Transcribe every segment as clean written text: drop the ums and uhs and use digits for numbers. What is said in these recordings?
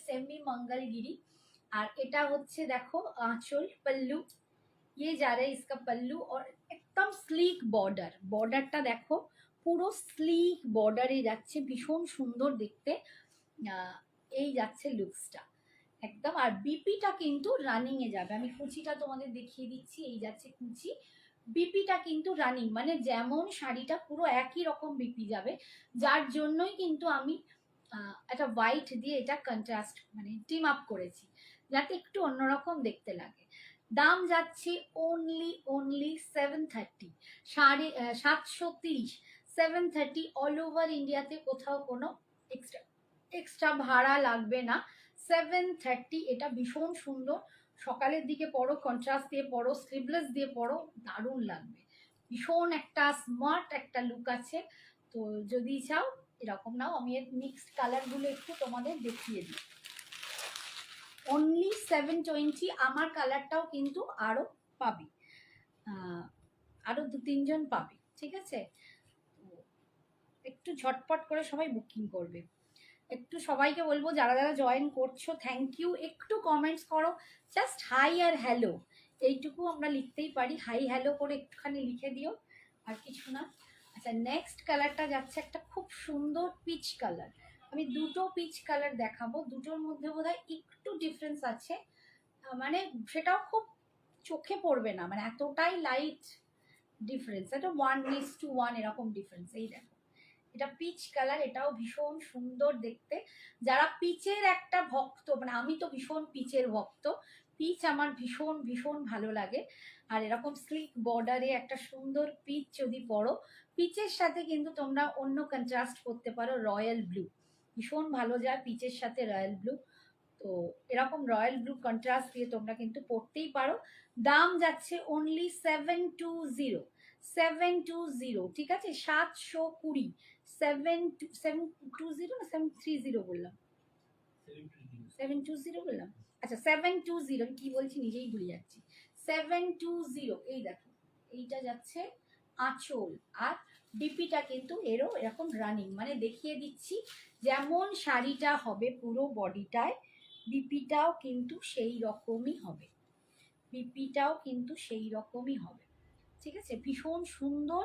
Semi Mangalagiri और এটা হচ্ছে দেখো आंचल पल्लू, ये जा रहा है इसका पल्लू और एकदम स्लीक बॉर्डर, बॉर्डरটা দেখো পুরো স্লিক বর্ডারে যাচ্ছে, ভীষণ সুন্দর দেখতে। এই যাচ্ছে লুকসটা একদম। আর বিপিটা কিন্তু রানিং এ যাবে, আমি কুচিটা তোমাদের দেখিয়ে দিচ্ছি, এই যাচ্ছে কুচি। বিপিটা কিন্তু রানিং, মানে যেমন শাড়িটা পুরো একই রকম বিপি যাবে, যার জন্যই কিন্তু আমি একটা হোয়াইট দিয়ে এটা কন্ট্রাস্ট মানে টিম আপ করেছি, যাতে একটু অন্যরকম দেখতে লাগে। দাম যাচ্ছে অনলি 730, 730, 730 অল ওভার ইন্ডিয়াতে, কোথাও কোনো এক্সট্রা ভাড়া লাগবে না। 730, এটা ভীষণ সুন্দর, সকালের দিকে পরো, কন্ট্রাস্ট দিয়ে পরো, স্লিভলেস দিয়ে পরো, দারুণ লাগবে, ভীষণ একটা স্মার্ট একটা লুক আছে। তো যদি চাও এরকম নাও। আমি এর মিক্সড কালারগুলো একটু তোমাদের দেখিয়ে দিই। অনলি 720, আমার কালারটাও কিন্তু আরও পাবি, আরও 2-3 জন পাবে, ঠিক আছে? একটু ঝটপট করে সবাই বুকিং করবে। একটু সবাইকে বলবো যারা যারা জয়েন করছো থ্যাংক ইউ, একটু কমেন্টস করো, জাস্ট হাই আর হ্যালো, এইটুকু আমরা লিখতেই পারি, হাই হ্যালো করে একটুখানি লিখে দিও, আর কিছু না। আচ্ছা, নেক্সট কালারটা যাচ্ছে একটা খুব সুন্দর পিচ কালার। আমি দুটো পিচ কালার দেখাবো, দুটোর মধ্যে বোধহয় একটু ডিফারেন্স আছে, মানে সেটাও খুব চোখে পড়বে না, মানে এতটাই লাইট ডিফারেন্স, এটা 1:1 এরকম ডিফারেন্স। এই দেখো, এটা পিচ কালার, এটাও ভীষণ সুন্দর দেখতে। যারা পিচের একটা ভক্ত, মানে আমি তো ভীষণ পিচের ভক্ত, পিচ আমার ভীষণ ভীষণ ভালো লাগে। আর এরকম স্লিক বর্ডারে একটা সুন্দর পিচ যদি পরো, পিচের সাথে কিন্তু তোমরা অন্য কন্ট্রাস্ট করতে পারো, রয়্যাল ব্লু ভীষণ ভালো যায় পিচের সাথে, রয়্যাল ব্লু। তো এরকম রয়্যাল ব্লু কন্ট্রাস্ট দিয়ে তোমরা কিন্তু পরতেই পারো। দাম যাচ্ছে অনলি 720, 720, ঠিক আছে? 720, 720 না 730 বললাম, 720 বললাম। আচ্ছা 720, আমি কি বলছি নিজেই ভুলে যাচ্ছি। 720, এই দেখো, এইটা যাচ্ছে আঁচল, আর ডিপিটা কিন্তু এরও এরকম রানিং, মানে দেখিয়ে দিচ্ছি যেমন শাড়িটা হবে পুরো বডিটায়, বিপিটাও কিন্তু সেই রকমই হবে, বিপিটাও কিন্তু সেই রকমই হবে, ঠিক আছে? ভীষণ সুন্দর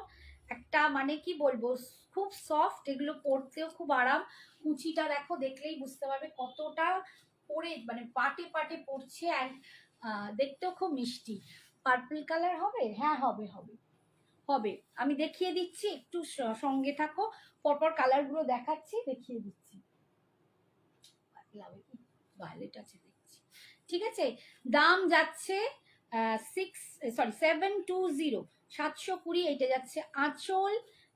একটা, মানে কি বলবো, খুব সফট, এগুলো পরতেও খুব আরাম। কুচিটা দেখো, দেখলেই বুঝতে পারবে কতটা পরে, মানে পাটে পাটে পড়ছে, অ্যান্ড দেখতেও খুব মিষ্টি। পার্পল কালার হবে? হ্যাঁ হবে হবে হবে, আমি দেখিয়ে দিচ্ছি, একটু সঙ্গে থাকো, পরপর কালারগুলো দেখাচ্ছি, দেখিয়ে দিচ্ছি। ভায়োলেট আছে দেখছি, ঠিক আছে? দাম যাচ্ছে 720, 720, এটা যাচ্ছে আঁচল,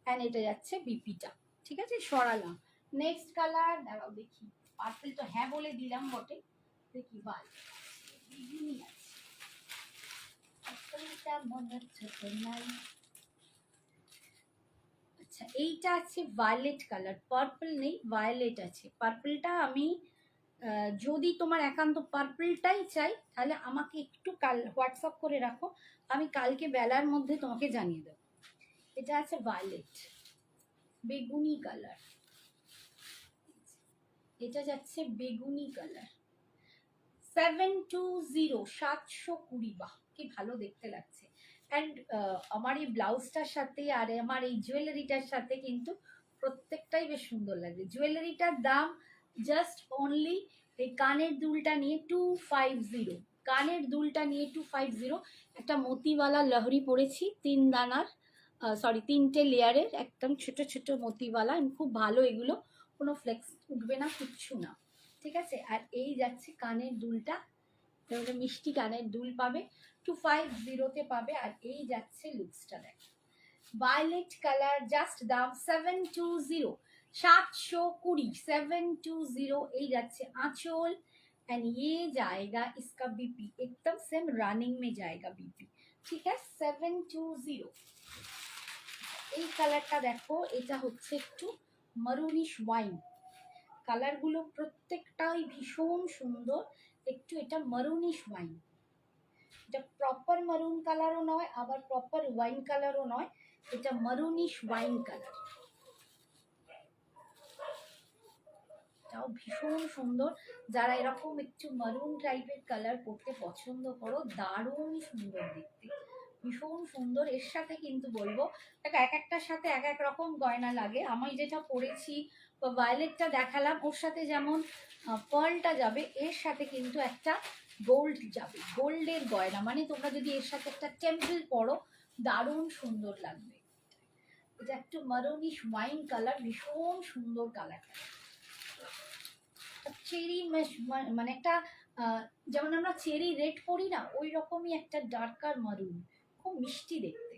অ্যান্ড এটা যাচ্ছে বিপিটা, ঠিক আছে? সরালাম। নেক্সট কালার দাঁড়াও দেখি, পার্পল তো হ্যাঁ বলে দিলাম বটে, দেখি বিভিন্ন আছে, পার্পলটা মনে হচ্ছে নাই। আচ্ছা, এইটা আছে ভায়োলেট কালার, পার্পল নেই, ভায়োলেট আছে। পার্পলটা আমি যদি তোমার একান্ত পার্পলটাই চাই, তাহলে আমাকে একটু কাল হোয়াটসঅ্যাপ করে রাখো, আমি কালকে বেলার মধ্যে তোমাকে জানিয়ে দেবো। এটা আছে ভায়োলেট, বেগুনি কালার, এটা যাচ্ছে বেগুনি কালার। 720, 720, বাহ কি ভালো দেখতে লাগছে। অ্যান্ড আমার এই ব্লাউজটার সাথে আর আমার এই জুয়েলারিটার সাথে কিন্তু প্রত্যেকটাই বেশ সুন্দর লাগে। জুয়েলারিটার দাম জাস্ট অনলি, এই কানের দুলটা নিয়ে 250, কানের দুলটা নিয়ে 250। একটা মতিওয়ালা লহরি পরেছি, 3 দানার, সরি 3টে লেয়ারের, একদম ছোট ছোট মতিওয়ালা, খুব ভালো এগুলো, কোনো ফ্লেক্স উঠবে না, কিচ্ছু না, ঠিক আছে? আর এই যাচ্ছে কানের দুলটা, তাহলে মিষ্টি কানের দুল পাবে, 250-তে পাবে। আর এই যাচ্ছে লুকসটা দেখো, ভায়োলেট কালার, জাস্ট দাম 720, 720, 720, এই যাচ্ছে आंचल, एंड ये जाएगा इसका बीपी, एकदम सेम रनिंग में जाएगा बीपी, ठीक है? 720। এই কালারটা দেখো, এটা হচ্ছে একটু মারুনিশ ওয়াইন, কালারগুলো প্রত্যেকটাই ভীষণ সুন্দর, একটু এটা মারুনিশ ওয়াইন, এটা প্রপার মারুন কালারও নয়, আবার প্রপার ওয়াইন কালারও নয়, এটা মারুনিশ ওয়াইন কালার, এটাও ভীষণ সুন্দর। যারা এরকম একটু মারুন টাইপের কালার পরতে পছন্দ করো, দারুণ সুন্দর দেখতে, ভীষণ সুন্দর। এর সাথে কিন্তু বলবো দেখো এক একটার সাথে এক এক রকম গয়না লাগে। আমি যেটা পরেছি বা ভায়োলেটটা দেখালাম, ওর সাথে যেমন পার্লটা যাবে, এর সাথে কিন্তু একটা গোল্ড যাবে, গোল্ডের গয়না। মানে তোমরা যদি এর সাথে একটা টেম্পল পরো, দারুণ সুন্দর লাগবে। এটা একটু মারুনিশ ওয়াইন কালার, ভীষণ সুন্দর কালারটা। চেরি মানে একটা যেমন আমরা চেরি রেড পরি না, ওই রকমই একটা ডার্কার মারুন, খুব মিষ্টি দেখতে,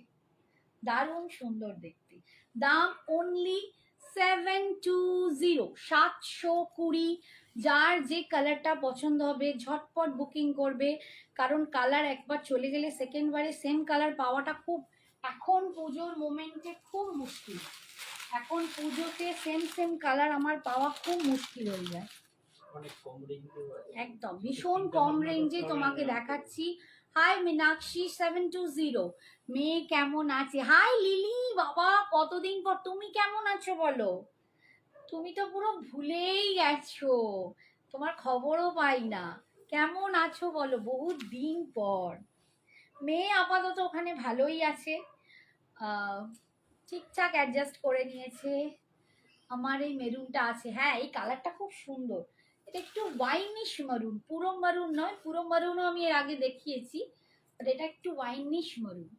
দারুণ সুন্দর দেখতে। দাম অনলি 720, 720। যার যে কালারটা পছন্দ হবে ঝটপট বুকিং করবে, কারণ কালার একবার চলে গেলে সেকেন্ড বারে সেম কালার পাওয়াটা খুব, এখন পুজোর মোমেন্টে খুব মুশকিল। এখন পুজোতে সেম সেম কালার আমার পাওয়া খুব মুশকিল হয়ে যায়। একদম ভীষণ কম রেঞ্জে তোমাকে দেখাচ্ছি। হাই মীনাক্ষী 720, মেয়ে কেমন আছে? হাই লিলি, বাবা কতদিন পর, তুমি কেমন আছো বলো? তুমি তো পুরো ভুলেই গেছো, তোমার খবরও পাই না। কেমন আছো বলো, বহুত দিন পর। মেয়ে আপাতত ওখানে ভালোই আছে, ঠিকঠাক অ্যাডজাস্ট করে নিয়েছে। আমার এই মেরুনটা আছে, হ্যাঁ এই কালারটা খুব সুন্দর। এটা একটু ওয়াইনিশ মারুন, পুরো মারুন নয়, পুরো মারুনও আমি এর আগে দেখিয়েছি, বাট এটা একটু ওয়াইনিশ মারুন।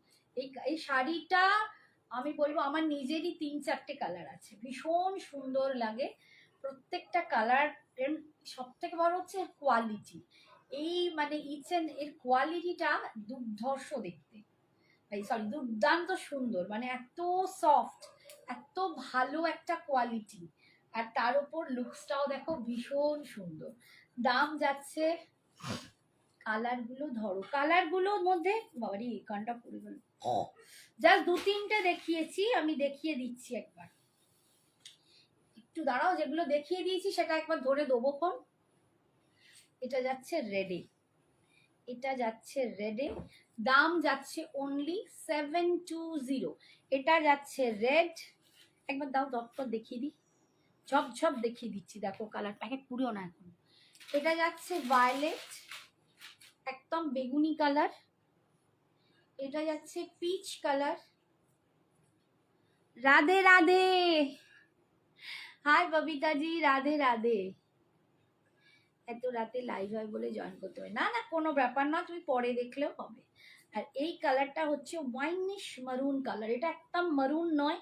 এই শাড়িটা আমি বলবো আমার নিজেরই 3-4টে কালার আছে, ভীষণ সুন্দর লাগে প্রত্যেকটা কালার। সব থেকে বড় হচ্ছে কোয়ালিটি, এই মানে এর কোয়ালিটিটা দুর্ধর্ষ দেখতে, সরি দুর্দান্ত সুন্দর, মানে এত সফট, এত ভালো একটা কোয়ালিটি, আর তার উপর লুকসটাও দেখো ভীষণ সুন্দর। দাম যাচ্ছে, কালারগুলো ধরো, কালারগুলোর মধ্যে বাবারি কানটা পড়ে গেল, জাস্ট 2-3টে দেখিয়েছি, আমি দেখিয়ে দিচ্ছি একবার, একটু দাঁড়াও, যেগুলো দেখিয়ে দিয়েছি সেটা একবার ধরে দেবো ফোন। এটা যাচ্ছে রেডে, এটা যাচ্ছে রেডে, দাম যাচ্ছে অনলি 720। এটা যাচ্ছে রেড, একবার দাও দপ্তর দেখিয়ে দিই, ঝপঝপ দেখিয়ে দিচ্ছি, দেখো কালার প্যাকেট পুরো না এখন। এটা যাচ্ছে ভায়োলেট, একদম বেগুনি কালার। এটা যাচ্ছে peach colour. Radhe Radhe, hi ববিতাজি, রাধে রাধে। এত রাতে লাইভ হয় বলে জয়েন করতে হবে না, না কোনো ব্যাপার না, তুমি পরে দেখলেও হবে। আর এই কালারটা হচ্ছে ওয়াইনিশ মারুন কালার, এটা একদম মারুন নয়,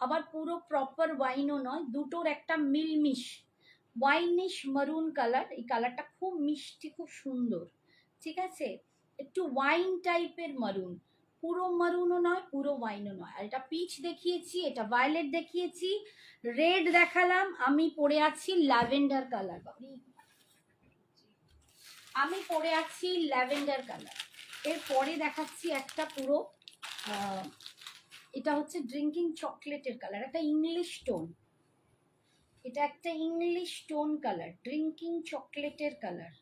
আবার পুরো প্রপার ওয়াইনও নয়, দুটোর একটা মিলমিশ ওয়াইনিশ মারুন কালার। এই কালারটা খুব মিষ্টি, খুব সুন্দর, ঠিক আছে, একটু ওয়াইন টাইপের মারুন, পুরো মারুনও নয় পুরো ওয়াইনও নয়। আর এটা পিচ দেখিয়েছি, এটা ভায়োলেট দেখিয়েছি, রেড দেখালাম, আমি পরে আছি ল্যাভেন্ডার কালার, আমি পরে আছি ল্যাভেন্ডার কালার। এরপরে দেখাচ্ছি একটা পুরো এটা হচ্ছে ড্রিঙ্কিং চকলেটের কালার, একটা ইংলিশ টোন, এটা একটা ইংলিশ টোন কালার, ড্রিঙ্কিং চকলেটের কালার।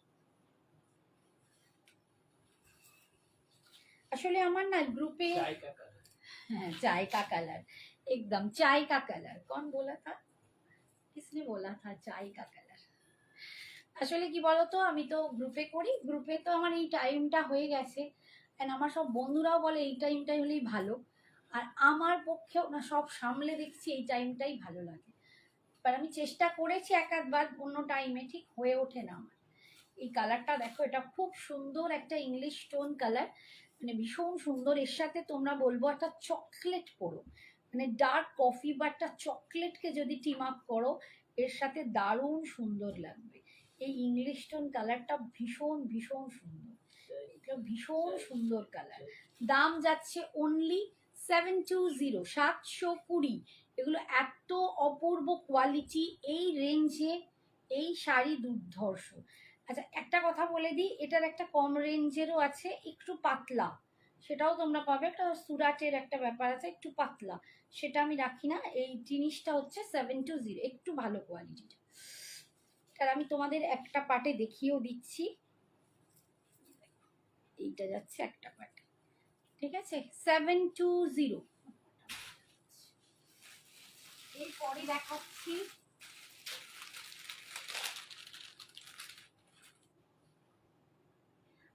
আসলে আমার না গ্রুপে, হ্যাঁ चाय का कलर, एकदम चाय का कलर, कौन बोला था, किसने बोला था चाय का कलर। আসলে কি বলতো, আমি তো গ্রুপে করি, গ্রুপে তো আমার এই টাইমটা হয়ে গেছে, এন্ড আমার সব বন্ধুরাও বলে এই টাইমটাই হলেই ভালো, আর আমার পক্ষেও না সব সামলে দেখছি এই টাইমটাই ভালো লাগে। এবার আমি চেষ্টা করেছি এক আধবার, অন্য টাইমে ঠিক হয়ে ওঠে না আমার। এই কালারটা দেখো, এটা খুব সুন্দর একটা ইংলিশ টোন কালার, মানে ভীষণ সুন্দর। এর সাথে তোমরা বলবো একটা চকলেট পরো, মানে ডার্ক কফি বা একটা চকলেটকে যদি টিম আপ করো, এর সাথে দারুণ সুন্দর লাগবে। এই ইংলিশ টোন কালারটা ভীষণ ভীষণ সুন্দর, এটা ভীষণ সুন্দর কালার। দাম যাচ্ছে অনলি 720, 720। এগুলো এত অপূর্ব কোয়ালিটি, এই রেঞ্জে এই শাড়ি দুর্ধর্ষ। আচ্ছা একটা কথা বলে দিই, এটার একটা কম রেঞ্জেরও আছে, একটু পাতলা, সেটাও তোমরা পাবে, একটা সুরাটের একটা ব্যাপার আছে, একটু পাতলা, সেটা আমি রাখি না। এই জিনিসটা হচ্ছে 720, একটু ভালো কোয়ালিটিটা। আর আমি তোমাদের একটা পার্টে দেখিয়েও দিচ্ছি, এইটা যাচ্ছে একটা পার্টে, ঠিক আছে, 720। এরপরে দেখাচ্ছি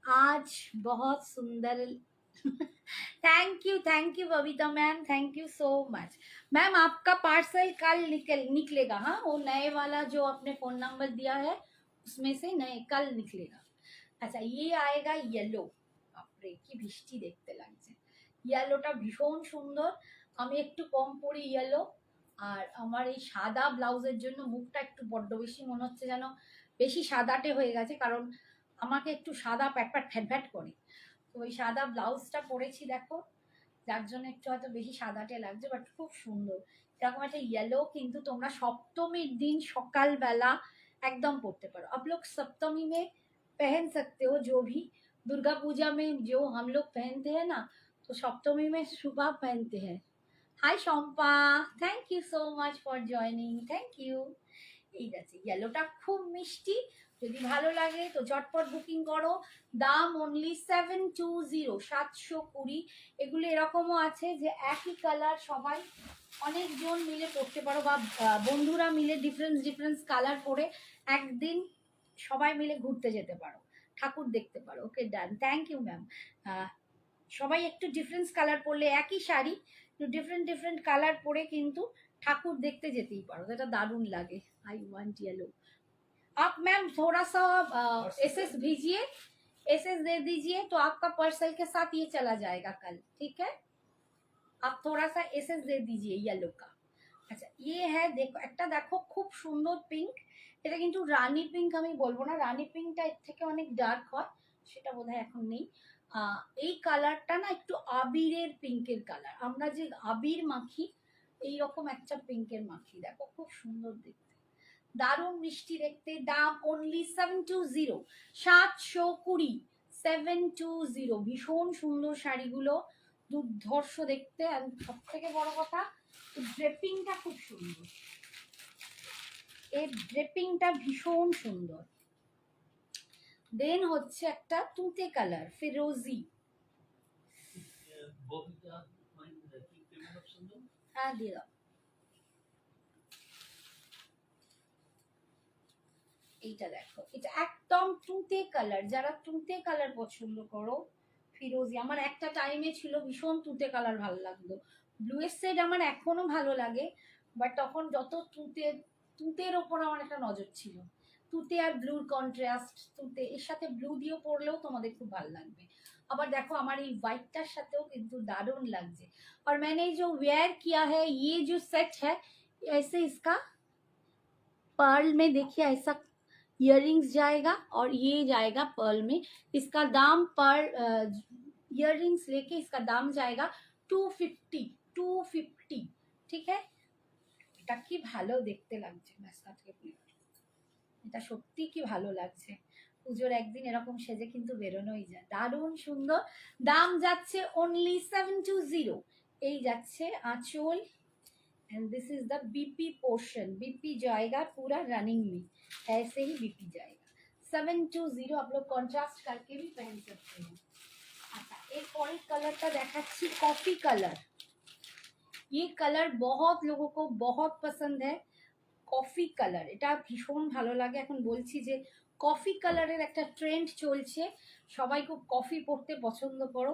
आज बहुत सुंदर thank you Babita ma'am, thank you so much ma'am. आपका पार्सल कल निकलेगा, हाँ वो नए वाला जो आपने फोन नंबर दिया है उसमें से नए कल निकलेगा। আচ্ছা ये आएगा येलो, বাপরে কি বৃষ্টি দেখতে লাগছে। ইয়েলোটা ভীষণ সুন্দর, আমি একটু কম পরি ইয়েলো। আর আমার এই সাদা ব্লাউজের জন্য মুখটা একটু বড্ড বেশি মনে হচ্ছে যেন বেশি সাদাটে হয়ে গেছে, কারণ আমাকে একটু সাদা প্যাট প্যাট ফ্যাট ফ্যাট করে। তো ওই সাদা ব্লাউজটা পরেছি দেখো, যার জন্য একটু হয়তো বেশি সাদাটে লাগছে, বাট খুব সুন্দর। এরকম একটা ইয়েলো কিন্তু তোমরা সপ্তমীর দিন সকালবেলা একদম পরতে পারো। आप लोग सप्तमी में पहन सकते हो, जो भी दुर्गा पूजा में जो हम लोग पहनते हैं ना, तो सप्तमी में सुबह पहनते हैं। Hi Shampa, thank you so much for joining, thank you. এই আছে ইয়েলোটা খুব মিষ্টি, যদি ভালো লাগে তো ঝটপট বুকিং করো। দাম অনলি 720, 720। এগুলো এরকমও আছে যে একই কালার সবাই অনেকজন মিলে পড়তে পারো, বা বন্ধুরা মিলে ডিফারেন্স কালার পরে একদিন সবাই মিলে ঘুরতে যেতে পারো, ঠাকুর দেখতে পারো। ওকে ডান, থ্যাংক ইউ ম্যাম। সবাই একটু ডিফারেন্স কালার পরলে, একই শাড়ি একটু ডিফারেন্ট কালার পরে কিন্তু ঠাকুর দেখতে যেতেই পারো, এটা দারুণ লাগে। I want yellow. आप मैम थोड़ा सा एसएस भेजिए, एसएस दे दीजिए तो आपका पार्सल के साथ ये चला जाएगा कल, ठीक है। आप थोड़ा सा एसएस दे दीजिए येलो का। আচ্ছা ये है देखो, একটা দেখো খুব সুন্দর পিঙ্ক, এটা কিন্তু রানী পিঙ্ক আমি বলবো না, রানী পিঙ্কটা এর থেকে অনেক ডার্ক হয়, সেটা বোধহয় এখন নেই। এই কালারটা না একটু আবিরের পিঙ্কের কালার, আমরা যে আবির মাখি এইরকম একটা পিঙ্কের মাখি, দেখো খুব সুন্দর দেখতে, দারুণ মিষ্টি দেখতে। দাম অনলি 720, 720, 720। ভীষণ সুন্দর শাড়িগুলো, দুর্ধর্ষ দেখতে, আর সব থেকে বড় কথা ড্রেপিংটা খুব সুন্দর, এর ড্রেপিংটা ভীষণ সুন্দর। দেন হচ্ছে একটা তুঁতে কালার ফিরোজি, হ্যাঁ দিয়ে দাও। এইটা দেখো, এটা একদম তুঁতে কালার, যারা তুঁতে কালার পছন্দ করো ফিরোজি। আমার একটা টাইমে ছিল ভীষণ তুঁতে কালার ভালো লাগতো, ব্লু এর শেড আমার এখনো ভালো লাগে, বাট তখন যত তুঁতের ওপর আমার একটা নজর ছিল, তুঁতে আর ব্লুর কন্ট্রাস্ট, তুঁতে এর সাথে ব্লু দিয়ে পরলেও তোমাদের খুব ভালো লাগবে। আবার দেখো আমার এই হোয়াইটটার সাথেও কিন্তু দারুণ লাগছে। और मैंने जो वेयर किया है ये जो सेट है, ऐसे इसका पर्ल में देखिए ऐसा इयररिंग्स जाएगा और ये जाएगा पर्ल में। इसका दाम पर इयररिंग्स लेके इसका दाम जाएगा 250, 250, ঠিক है। এটা কি ভালো দেখতে লাগছে ম্যাসকা থেকে, এটা সত্যি কি ভালো লাগছে। পুজোর একদিন এরকম সেজে কিন্তু বেরোনোই যায়, দারুণ সুন্দর। দাম যাচ্ছে অনলি 720। এই যাচ্ছে আঁচল, and this is the BP portion, BP जाएगा पूरा रनिंग में, ऐसे ही बीपी जाएगा। 720 आप लोग कॉन्ट्रास्ट करके भी पहन सकते हैं। अच्छा एक और कलरটা দেখাচ্ছি, कॉफी कलर। ये कलर बहुत लोगों को बहुत पसंद है, কফি কালার। এটা ভীষণ ভালো লাগে, এখন বলছি যে কফি কালারের একটা ট্রেন্ড চলছে, সবাই খুব কফি পড়তে পছন্দ করো,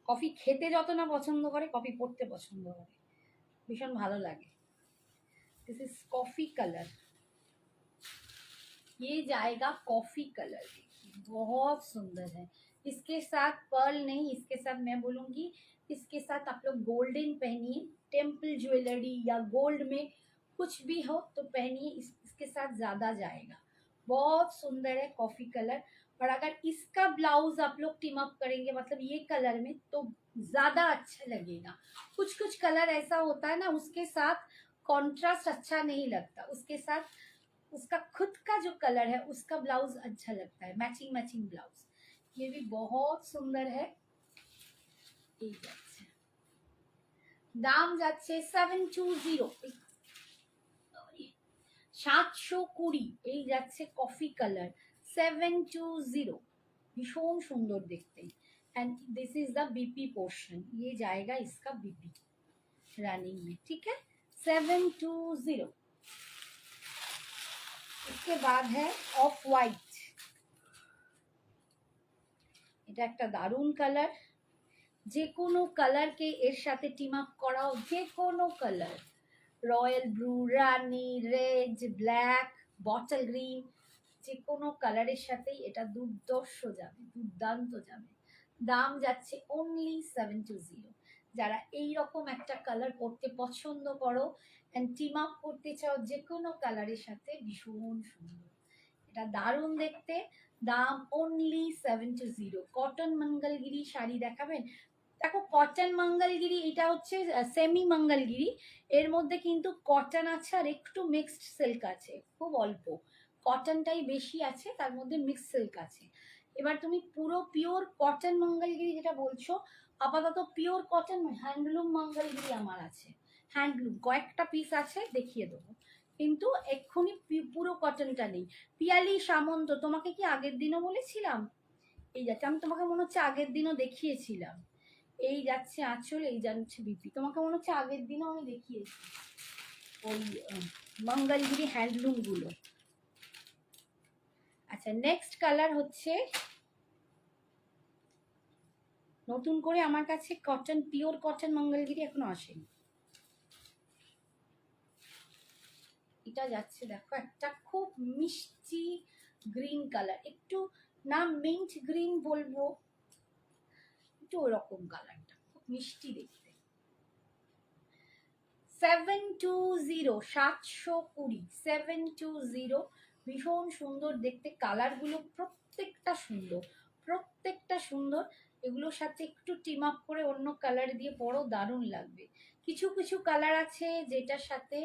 কফি খেতে যত না পছন্দ করে কফি পড়তে পছন্দ করে, ভীষণ ভালো লাগে। दिस इज कॉफी कलर, ये जाएगा कॉफी कलर, देखिए बहुत सुंदर है। इसके साथ पर्ल नहीं, इसके साथ मैं बोलूँगी इसके साथ आप लोग गोल्डन पहनिए, टेम्पल ज्वेलरी या गोल्ड में कुछ भी हो तो पहनिए, इसके साथ ज़्यादा जाएगा। बहुत सुंदर है कॉफ़ी कलर। और अगर इसका ब्लाउज आप लोग टीम अप करेंगे मतलब ये कलर में तो ज़्यादा अच्छा लगेगा। कुछ कुछ कलर ऐसा होता है ना उसके साथ कॉन्ट्रास्ट अच्छा नहीं लगता, उसके साथ उसका खुद का जो कलर है उसका ब्लाउज अच्छा लगता है, मैचिंग मैचिंग ब्लाउज। ये भी बहुत सुंदर है। এই যাচ্ছে, দাম যাচ্ছে 720, 720। এই যাচ্ছে কফি কালার 720, ভীষণ সুন্দর দেখতে। And this is the BP portion, ये जाएगा इसका बीपी रनिंग में, ठीक है 720। इसके बाद है ऑफ वाइट, এটা একটা দারুণ কালার, যে কোনো কালারকে এর সাথে টিম আপ করাও, যে কোনো কালার, রয়্যাল ব্লু, রানি, রেড, ব্ল্যাক, বটল গ্রিন, যে কোনো কালারের সাথেই এটা দুর্দর্শ যাবে, দুর্দান্ত যাবে। দাম যাচ্ছে অনলি 720। যারা এই রকম একটা কালার পরতে পছন্দ করো অ্যান্ড টিম আপ করতে চাও যে কোনো কালারের সাথে, ভীষণ সুন্দর, এটা দারুণ দেখতে। দাম অনলি 720। কটন মঙ্গলগিরি শাড়ি দেখাবেন? দেখো কটন মঙ্গলগিরি এটা হচ্ছে সেমি মঙ্গলগিরি, এর মধ্যে কিন্তু কটন আছে আর একটু মিক্সড সিল্ক আছে, খুব অল্প কটনটাই বেশি আছে, তার মধ্যে মিক্সড সিল্ক আছে। এবার তুমি পুরো পিওর কটন মঙ্গলগিরি যেটা বলছো, আপাতত পিওর কটন হ্যান্ডলুম মঙ্গলগিরি আমার আছে, হ্যান্ডলুম কয়েকটা পিস আছে, দেখিয়ে দেবো, কিন্তু এক্ষুনি পুরো কটনটা নেই। পিয়ালি সামন্ত, তোমাকে কি আগের দিনও বলেছিলাম? এই যাচ্ছে, আমি তোমাকে মনে হচ্ছে আগের দিনও দেখিয়েছিলাম। এই যাচ্ছে আঁচল, এই যাচ্ছে বিপি, তোমাকে মনে হচ্ছে আগের দিনও আমি দেখিয়েছি ওই মঙ্গলগিরি হ্যান্ডলুম গুলো। আচ্ছা, নেক্সট কালার হচ্ছে নতুন করে আমার কাছে কটন, পিওর কটন মঙ্গলগিরি এখনো আসেনি। এটা যাচ্ছে দেখো একটা খুব মিষ্টি গ্রিন কালার, একটু না মিন্ট গ্রিন বলবো, একটু ওরকম কালারটা, খুব মিষ্টি দেখতে। 720, 720, 720, ভীষণ সুন্দর দেখতে, কালারগুলো প্রত্যেকটা সুন্দর, প্রত্যেকটা সুন্দর। এগুলোর সাথে একটু টিম আপ করে অন্য কালার দিয়ে পরো, দারুণ লাগবে। কিছু কিছু কালার আছে যেটার সাথে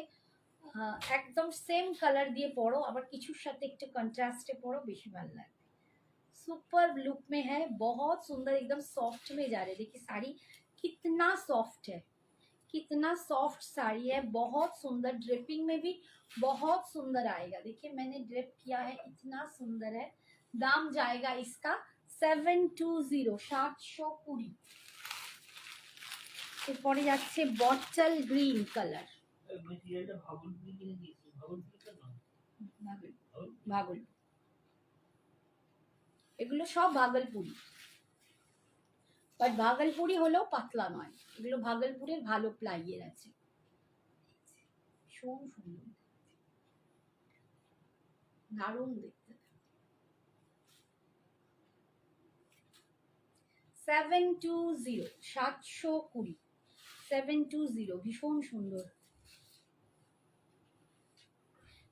একদম সেম কালার দিয়ে পরো, আবার কিছুর সাথে একটু কন্ट्रास्टे पढ़ो, बेशी भालो लगবে। सुपर लुक में है, बहुत सुंदर, एकदम सॉफ्ट में जा रहे। देखिए साड़ी कितना सॉफ्ट है, कितना सॉफ्ट साड़ी है, बहुत सुंदर, ड्रेपिंग में भी बहुत सुंदर आएगा। देखिए मैंने ड्रेप किया है, इतना सुंदर है। दाम जाएगा इसका 720, 720। এরপরে যাচ্ছে বটল গ্রিন কালার, ভাগল, এগুলো সব ভাগলপুরি, বাট ভাগলপুরি হলেও পাতলা নয়, এগুলো ভাগলপুরের ভালো প্লাইয়ের আছে, ভীষণ সুন্দর, দারুণ দেখতে। 720, 720, 720, ভীষণ সুন্দর।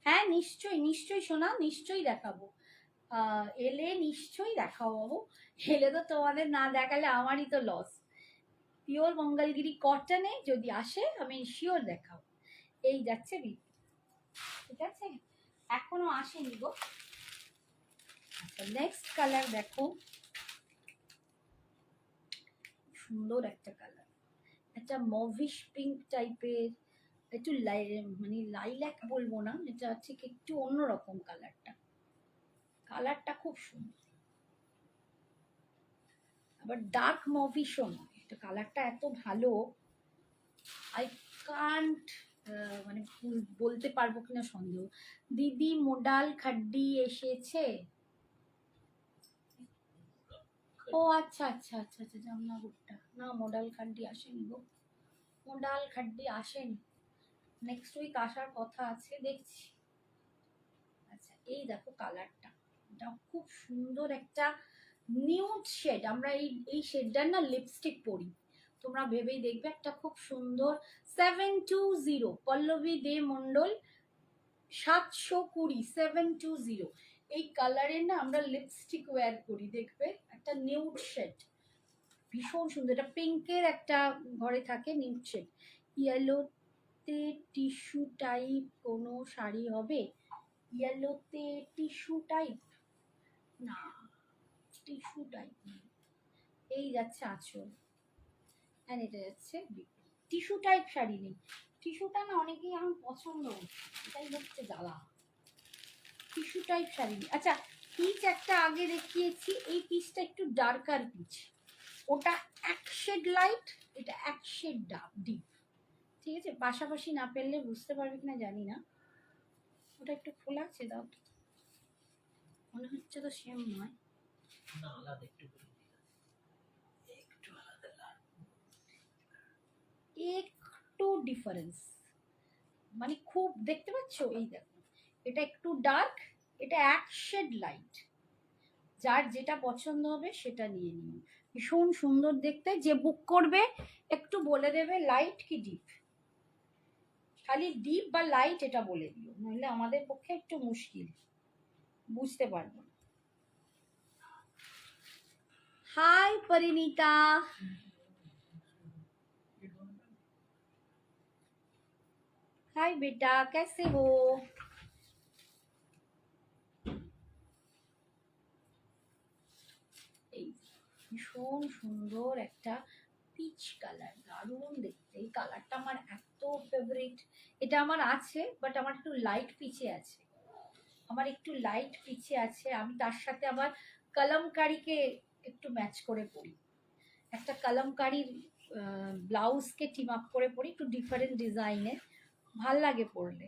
হ্যাঁ নিশ্চয়ই নিশ্চয়ই সোনা, নিশ্চয়ই দেখাবো, এলে নিশ্চয়ই দেখাবো, এলে তো তোমাদের না দেখালে আমারই তো লস। পিওর মঙ্গলগিরি কটনে যদি আসে আমি শিওর দেখাবো। এই যাচ্ছে বিপি, ঠিক আছে, এখনো আসেনি গো। আচ্ছা নেক্সট কালার দেখো, সুন্দর একটা কালার, একটা মভিশ পিঙ্ক টাইপের, একটু মানে লাইল্যাক বলবো না, এটা হচ্ছে একটু অন্যরকম কালারটা, কালারটা খুব সুন্দর, আবার ডার্ক মভিশও নয়, এটা কালারটা এত ভালো, আই কান্ট মানে বলতে পারবো কিনা সন্দেহ। দিদি মোডাল খাড্ডি এসেছে? ও আচ্ছা আচ্ছা আচ্ছা আচ্ছা, জামনাগুড়টা না, মোডাল খাড্ডি আসেনি গো, মোডাল খাড্ডি আসেনি, নেক্সট উইক আসার কথা আছে, দেখছি। আচ্ছা এই দেখো কালারটা, এটা খুব সুন্দর একটা নিউড শেড, আমরা এই শেডটার না লিপস্টিক পরি, তোমরা ভেবেই দেখবে, একটা খুব সুন্দর। 720, পল্লবী দে মন্ডল, 720, 720, এই কালারের না আমরা লিপস্টিক ওয়্যার করি, দেখবে একটা নিউড শেড, ভীষণ সুন্দর, এটা পিঙ্কের একটা ঘরে থাকে নিউড শেড। ইয়েলোতে টিস্যু টাইপ কোনো শাড়ি হবে? ইয়েলোতে টিস্যু টাইপ না, টিস্যু টাইপ না, এই যাচ্ছে আঁচল, আর এটা যাচ্ছে টিস্যু টাইপ শাড়ি নেই, টিস্যুটা না অনেকেই আমার পছন্দ, এটাই হচ্ছে জ্বালা, টিস্যু টাইপ শাড়ি নেই। আচ্ছা পিচ একটা আগে দেখিয়েছি, এই পিচটা একটু ডার্কার পিচ, ওটা এক শেড লাইট, এটা এক শেড ডিপ, ঠিক আছে, পাশাপাশি না পেলে বুঝতে পারবে কিনা জানি না, ওটা একটু খোলা আছে, দাও মনে হচ্ছে তো সেম নয়, না আলাদা একটু একটু ডিফারেন্স, মানে খুব দেখতে পাচ্ছ, এই দেখো এটা একটু ডার্ক, এটা এক শেড লাইট, যার যেটা পছন্দ হবে সেটা নিয়ে নিন। ভীষণ সুন্দর দেখতে, যে বুক করবে একটু বলে দেবে লাইট কি ডিপ, খালি ডিপ বা লাইট এটা বলে দিও, নাহলে আমাদের পক্ষে একটু মুশকিল, বুঝতে পারবো না। हाय परिणीता, हाय बेटा, कैसे हो? এই ভীষণ সুন্দর একটা পিচ কালার, দারুণ দেখতে, এই কালারটা আমার এত ফেভারিট। এটা আমার আছে, বাট আমার একটু লাইট পিচে আছে, আমার একটু লাইট পিচে আছে। আমি তার সাথে আবার কলমকারিকে একটু ম্যাচ করে পরি, একটা কলমকারির ব্লাউজকে টিম আপ করে পরি, একটু ডিফারেন্ট ডিজাইনের, ভাল লাগে পরলে।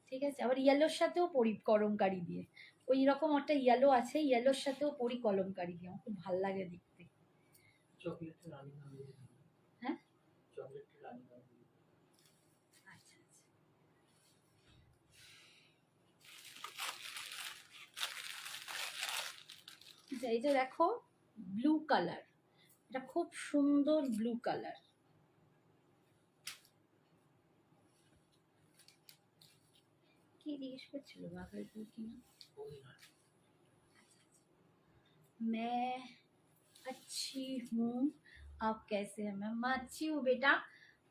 ঠিক আছে, আবার ইয়েলোর সাথেও পরি কলমকারি দিয়ে, ওই রকম একটা ইয়েলো আছে, ইয়েলোর সাথেও পরি কলমকারি দিয়ে, আমার খুব ভাল লাগে দেখতে। হ্যাঁ, আচ্ছা আচ্ছা, এই যে দেখো ব্লু কালার, এটা খুব সুন্দর ব্লু কালার। কি জিজ্ঞেস করছিল ভাগলপুর কি না? मैं अच्छी हूँ, आप कैसे हैं? मैं अच्छी हूँ बेटा,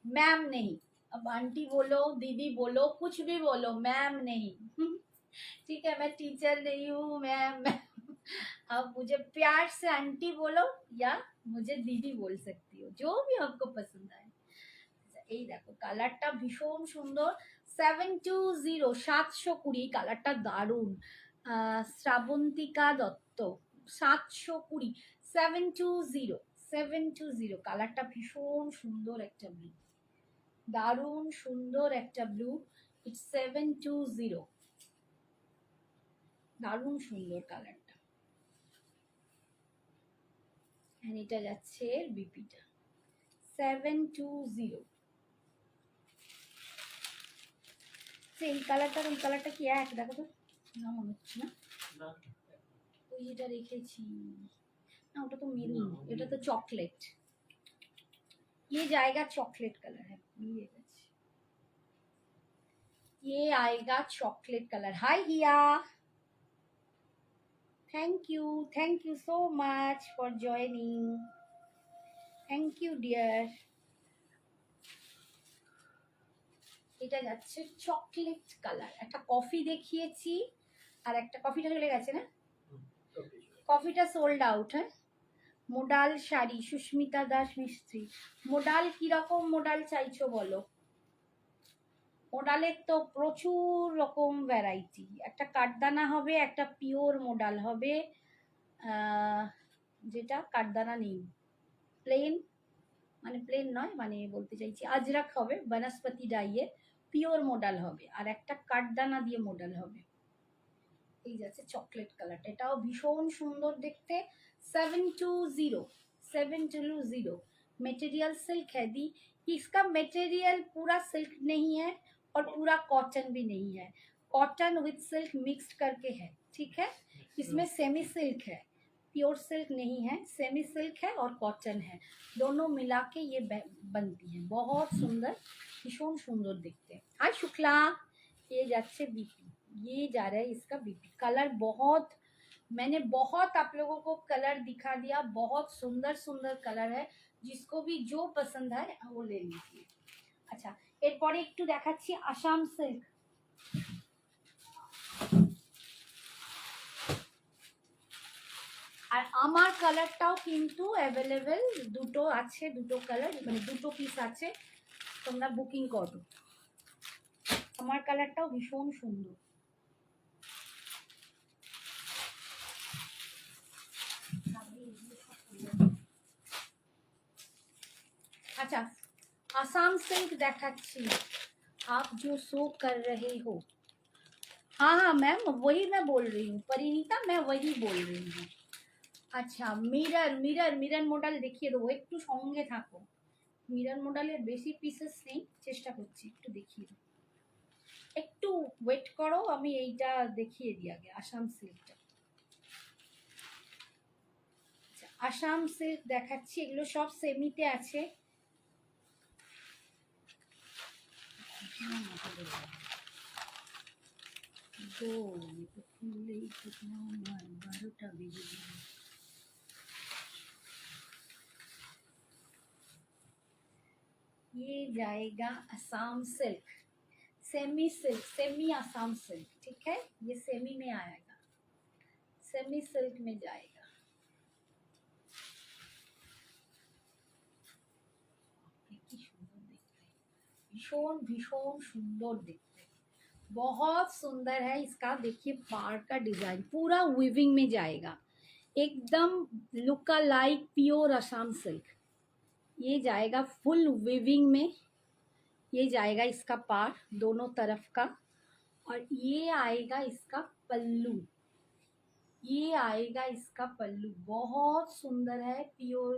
मैम नहीं, अब आंटी बोलो, दीदी बोलो, कुछ भी बोलो, मैम नहीं। ठीक है, मैं टीचर नहीं हूँ, मैम। अब मुझे प्यार से आंटी बोलो या मुझे दीदी बोल सकती हो, जो भी आपको पसंद आए। এই দেখো কালারটা ভীষণ সুন্দর, 720 720, কালারটা দারুণ। শ্রাবন্তিকা দত্ত, 720, 720 কালারটা ভীষণ সুন্দর একটা ব্লু, দারুণ সুন্দর একটা ব্লু, ইটস 720, দারুণ সুন্দর কালারটা। এটা যাচ্ছে বিপিটা 720। এই কালারটা ওই কালারটা কি এক, দেখো তো, না মনে হচ্ছে না, ওই যেটা রেখেছি না, ওটা তো মেরুন, এটা তো চকলেট, ये जाएगा चॉकलेट कलर है, ये आएगा chocolate colour. Hi Hiya, thank you so much for joining, thank you dear. এটা যাচ্ছে চকলেট কালার, একটা কফি দেখিয়েছি, আর একটা কফিটা চলে গেছে না, কফিটা সোল্ড আউট। হ্যাঁ, মোডাল শাড়ি, সুস্মিতা দাস মিস্ত্রি, মোডাল কিরকম মোডাল চাইছো বলো? মোডালের তো প্রচুর রকম ভ্যারাইটি, একটা কাঠদানা হবে, একটা পিওর মোডাল হবে, যেটা কাঠদানা নেই, প্লেন, মানে প্লেন নয়, মানে বলতে চাইছি আজরাক হবে, বনস্পতি ডাইয়ের পিওর মোডাল হবে, আর একটা কাঠদানা দিয়ে মোডাল হবে। এই যাচ্ছে চকলেট কালারটা, এটাও ভীষণ সুন্দর দেখতে, 720 मटेरियल सिल्क है दी, इसका मटेरियल पूरा सिल्क नहीं है और पूरा कॉटन भी नहीं है, कॉटन विथ सिल्क मिक्स्ड करके है, ठीक है। इसमें सेमी सिल्क है, प्योर सिल्क नहीं है, सेमी सिल्क है और कॉटन है, दोनों मिला के ये बनती है, बहुत सुंदर, भीषण सुंदर दिखते हैं। हाय शुक्ला, ये जाच्छे बीपी, ये जा रहा है इसका बीपी। कलर बहुत, मैंने बहुत आप लोगों को कलर दिखा दिया, बहुत सुंदर सुंदर कलर है, जिसको भी जो पसंद है वो ले लीजिए। अच्छा, এরপরে একটু দেখাচ্ছি আসাম সিল্ক, আর আমার কালারটাও কিন্তু অ্যাভেলেবেল, দুটো আছে, দুটো কালার, মানে দুটো পিস আছে, তোমরা বুকিং করো, আমার কালারটাও ভীষণ সুন্দর। अच्छा, आसाम सिल्क देखाচ্ছি, आप जो शो कर रहे हो, हाँ हाँ मैम, वही मैं बोल रही हूँ परिणीता, मैं वही बोल रही हूँ। अच्छा, मिरर मिरर मिरर मॉडल देखिए दो, একটু সঙ্গে থাকো, মিরর মডেলের বেশি পিসেস নেই, চেষ্টা করছি একটু দেখিয়ে দিই। একটু ওয়েট করো, আমি এইটা দেখিয়ে দিই আগে, আসাম সিল্কটা। আসাম সিল্ক দেখাচ্ছি, এগুলো সব সেমিতে আছে। খুললেই তো আমার 12টা বেজে যাবে। ये जाएगा Assam silk, semi silk, semi Assam silk, ठीक है, ये सेमी में आएगा, सेमी सिल्क में जाएगा। भीषण भीषण सुंदर दिखते, बहुत सुंदर है। इसका देखिए पार का डिजाइन पूरा वीविंग में जाएगा, एकदम look like pure Assam silk. ये जाएगा फुल वीविंग में, ये जाएगा इसका पार दोनों तरफ का, और ये आएगा इसका पल्लू, ये आएगा इसका पल्लू। बहुत सुंदर है, प्योर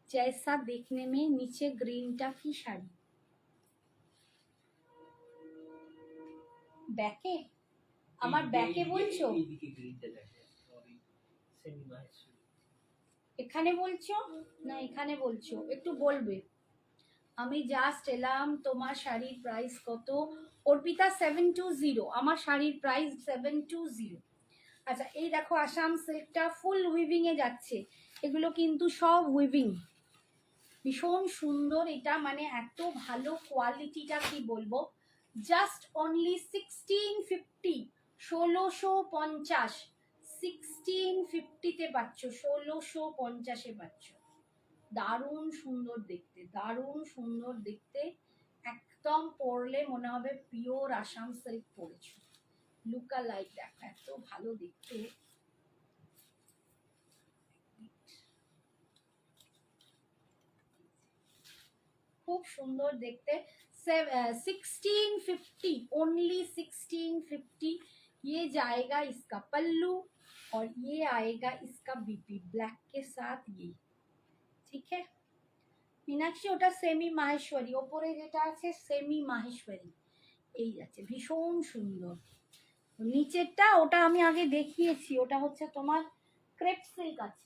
जैसा देखने में। नीचे ग्रीन टा की शाड़ी, ব্যাকে আমার ব্যাকে বলছো, এখানে বলছো না এখানে বলছো, একটু বলবে। আমি জাস্ট এলাম, তোমার শাড়ির প্রাইস কত? অর্পিতা 720, আমার শাড়ির প্রাইস 720। আচ্ছা এই দেখো আসাম সিল্কটা ফুল উইভিং এ যাচ্ছে, এগুলো কিন্তু সব উইভিং, ভীষণ সুন্দর এটা, মানে এত ভালো কোয়ালিটিটা কি বলবো। জাস্ট অনলি 1650, 1650, 1650-তে পাচ্ছ, 1650-এ পাচ্ছ। দারুণ সুন্দর দেখতে, দারুণ সুন্দর দেখতে, একদম পরলে মনে হবে পিওর আসাম সিল্ক পরেছো। লুকা লাইক দেখো, এত ভালো দেখতে। খুব সুন্দর দেখতে। 1650, ओनली 1650। ये जाएगा इसका पल्लू, और ये आएगा इसका बीपी ब्लैक के साथ, ये ठीक है। मीनाक्षी ওটা সেমি মাহেশ্বরী, ওপরে যেটা আছে সেমি মাহেশ্বরী, এই যাচ্ছে ভীষণ সুন্দর। নিচেরটা ওটা আমি আগে দেখিয়েছি, ওটা হচ্ছে তোমার ক্রেপ সিল্ক আছে,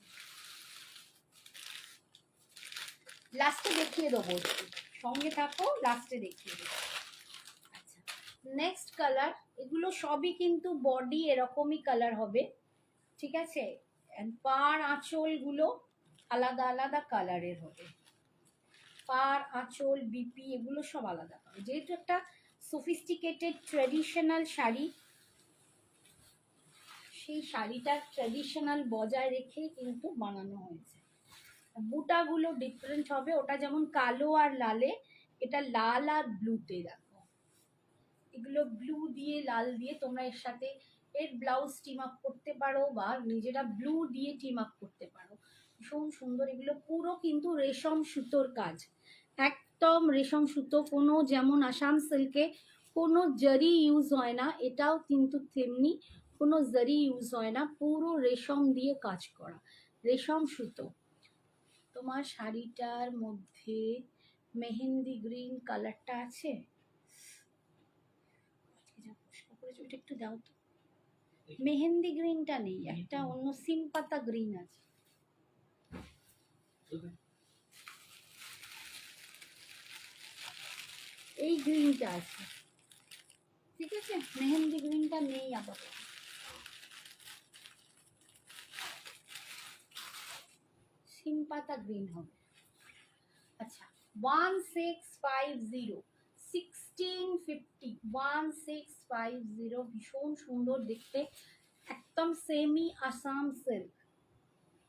লাস্টে দেখিয়ে দেবো, সঙ্গে থাকো, লাস্টে দেখিয়ে দেবো। আচ্ছা নেক্সট কালার, এগুলো সবই কিন্তু বডি এরকমই কালার হবে, ঠিক আছে। পার আঁচলগুলো আলাদা আলাদা কালারের হবে, পার আঁচল বিপি এগুলো সব আলাদা হবে, যেহেতু একটা সফিস্টিকেটেড ট্র্যাডিশনাল শাড়ি, সেই শাড়িটার ট্র্যাডিশনাল বজায় রেখে কিন্তু বানানো হয়েছে। বুটাগুলো ডিফারেন্ট হবে, ওটা যেমন কালো আর লালে, এটা লাল আর ব্লুতে। দেখো এগুলো ব্লু দিয়ে লাল দিয়ে তোমরা এর সাথে এর ব্লাউজ টিম আপ করতে পারো, বা নিজেরা ব্লু দিয়ে টিম আপ করতে পারো, ভীষণ সুন্দর। এগুলো পুরো কিন্তু রেশম সুতোর কাজ, একদম রেশম সুতো, কোনো যেমন আসাম সিল্কে কোনো জারি ইউজ হয় না, এটাও কিন্তু তেমনি কোনো জারি ইউজ হয় না, পুরো রেশম দিয়ে কাজ করা, রেশম সুতো। তোমার শাড়িটার মধ্যে মেহেন্দি গ্রিন কালারটা আছে, ওটা একটু দাও তো। মেহেন্দি গ্রিনটা নেই, একটা অন্য সিম পাতা গ্রিন আছে, এই গ্রিনটা আছে, ঠিক আছে। মেহেন্দি গ্রিনটা নেই আপাতত, সিম পাতা গ্রিন হবে। আচ্ছা 1650, 1650, 1650, ভীষণ সুন্দর দেখতে, एकदम semi Assam silk,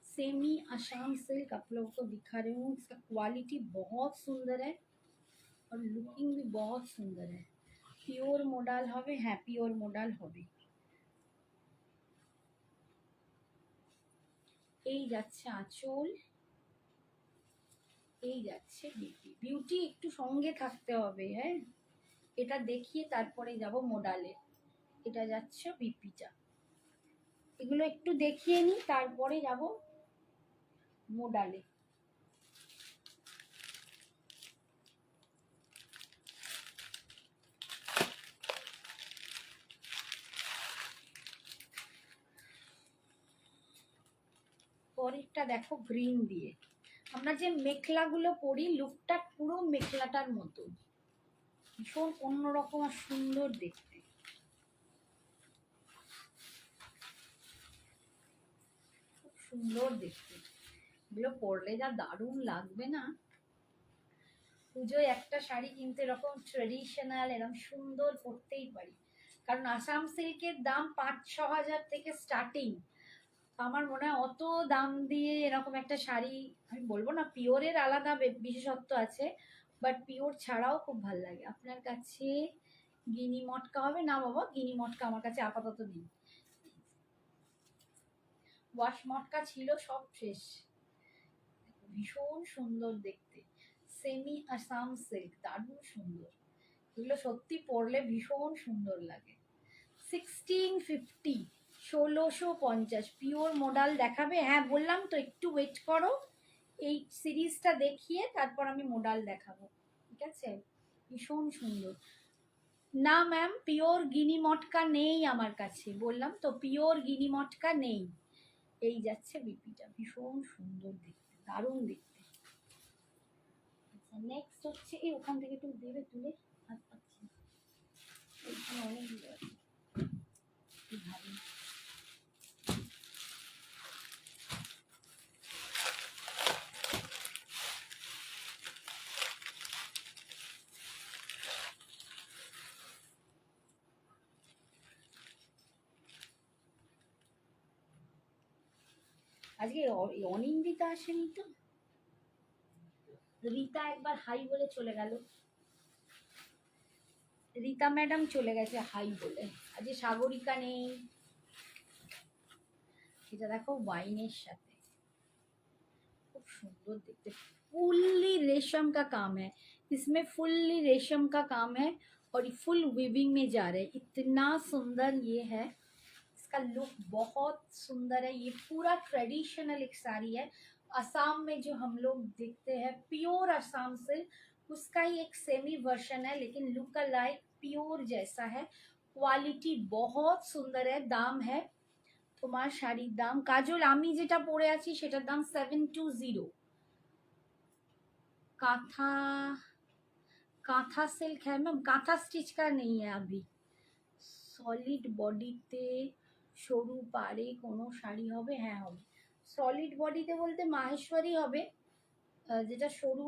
semi Assam silk आप लोगों को दिखा रही हूँ। इसका क्वालिटी बहुत सुंदर है और लुकिंग भी बहुत सुंदर है। प्योर मॉडल হবে, হ্যাঁ পিওর মডাল হবে। এই যাচ্ছে আঁচল, এই যাচ্ছে বিউটি। বিউটি একটু সঙ্গে থাকতে হবে, হ্যাঁ এটা দেখিয়ে তারপরে যাব মডালে। এটা যাচ্ছে বিপিটা, এগুলো একটু দেখিয়ে নিই তারপরে যাব মডালে। পরেরটা দেখো গ্রিন দিয়ে। আমরা যে মেখলাগুলো পরি লুকটা পুরো মেখলাটার মতো, ভীষণ অন্যরকম আর সুন্দর দেখতে। খুব সুন্দর দেখতে, এগুলো পরলে যা দারুণ লাগবে না। পুজোয় একটা শাড়ি কিনতে এরকম ট্রেডিশনাল এরকম সুন্দর পরতেই পারি, কারণ আসাম সিল্কের দাম 5-6 হাজার থেকে স্টার্টিং। আমার মনে হয় অত দাম দিয়ে এরকম একটা শাড়ি, আমি বলবো না পিওরের আলাদা বিশেষত্ব আছে, বাট পিওর ছাড়াও খুব ভালো লাগে। আপনার কাছে গিনি মটকা হবে না বাবা? গিনি মটকা আমার কাছে আপাতত নেই, ওয়াশ মটকা ছিল সব শেষ। ভীষণ সুন্দর দেখতে, সেমি আসাম সিল্ক, দারুণ সুন্দর। এগুলো সত্যি পরলে ভীষণ সুন্দর লাগে। 1650, 1650 পিওর মোডাল দেখাবে? হ্যাঁ বললাম তো, একটু ওয়েট করো, এই সিরিজটা দেখিয়ে তারপর আমি মোডাল দেখাবো, ঠিক আছে? ভীষণ সুন্দর। না ম্যাম, পিওর গিনি মটকা নেই আমার কাছে, বললাম তো পিওর গিনি মটকা নেই। এই যাচ্ছে বিপিটা, ভীষণ সুন্দর দেখতে, দারুণ দেখতে। আচ্ছা নেক্সট হচ্ছে এই, ওখান থেকে একটু দেবে তুলে, হাত পাচ্ছি এইখানে অনেকগুলো আছে, ভালো। আজকে অনিন্দিতা আসেনি তো, রীতা একবার হাই বলে চলে গেল, রীতা ম্যাডাম চলে গেছে হাই বলে। আজকে সাগরিকা নেই। এটা দেখো ওয়াইনের সাথে, খুব সুন্দর देखते, फुल्ली रेशम का काम है इसमें, फुल्ली रेशम का काम है और फुल वीविंग में जा रहे हैं। इतना सुंदर ये है, इसका लुक बहुत सुंदर है। ये पूरा ट्रेडिशनल एक साड़ी है, असम में जो हम लोग देखते हैं प्योर असम सिल्क, उसका ही एक सेमी वर्जन है, लेकिन लुक लाइक प्योर जैसा है। क्वालिटी बहुत सुंदर है। दाम है তোমার শাড়ির দাম, কাজল আমি যেটা পরে আছি সেটার দাম 720। काथा, काथा सिल्क है मैम, काथा स्टिच का नहीं है अभी। সলিড বডিতে সরু পাড়ে কোনো শাড়ি হবে? হ্যাঁ হবে। সলিড বডিতে বলতে মাহেশ্বরী হবে, যেটা সরু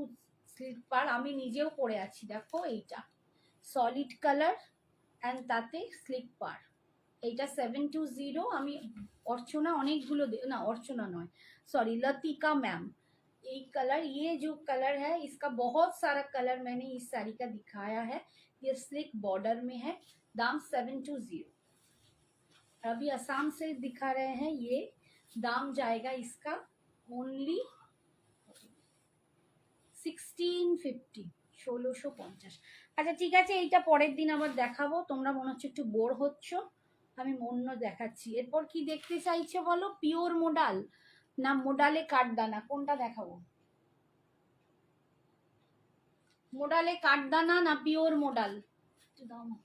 স্লিট পাড়, আমি নিজেও পরে আছি দেখো, এইটা সলিড কালার অ্যান্ড তাতে স্লিক পাড়, এইটা 720। আমি अर्चना অনেকগুলো না, अर्चना নয় सॉरी लतिका मैम, एक कलर, ये जो कलर है इसका बहुत सारा कलर मैंने इस साड़ी का दिखाया है। ये स्लिक बॉर्डर में है, दाम 720। अभी असम से दिखा रहे हैं, ये दाम जाएगा इसका ओनली 1650, 1650। আচ্ছা ঠিক আছে, এইটা পরের দিন আবার দেখাবো, তোমরা মনে হচ্ছে একটু বোর হচ্ছ, আমি অন্য দেখাচ্ছি। এরপর কি দেখতে চাইছো বলো, পিওর মোডাল না মোডালে কাঠদানা, কোনটা দেখাবো? মোডালে কাঠদানা না পিওর মোডাল? দাও না,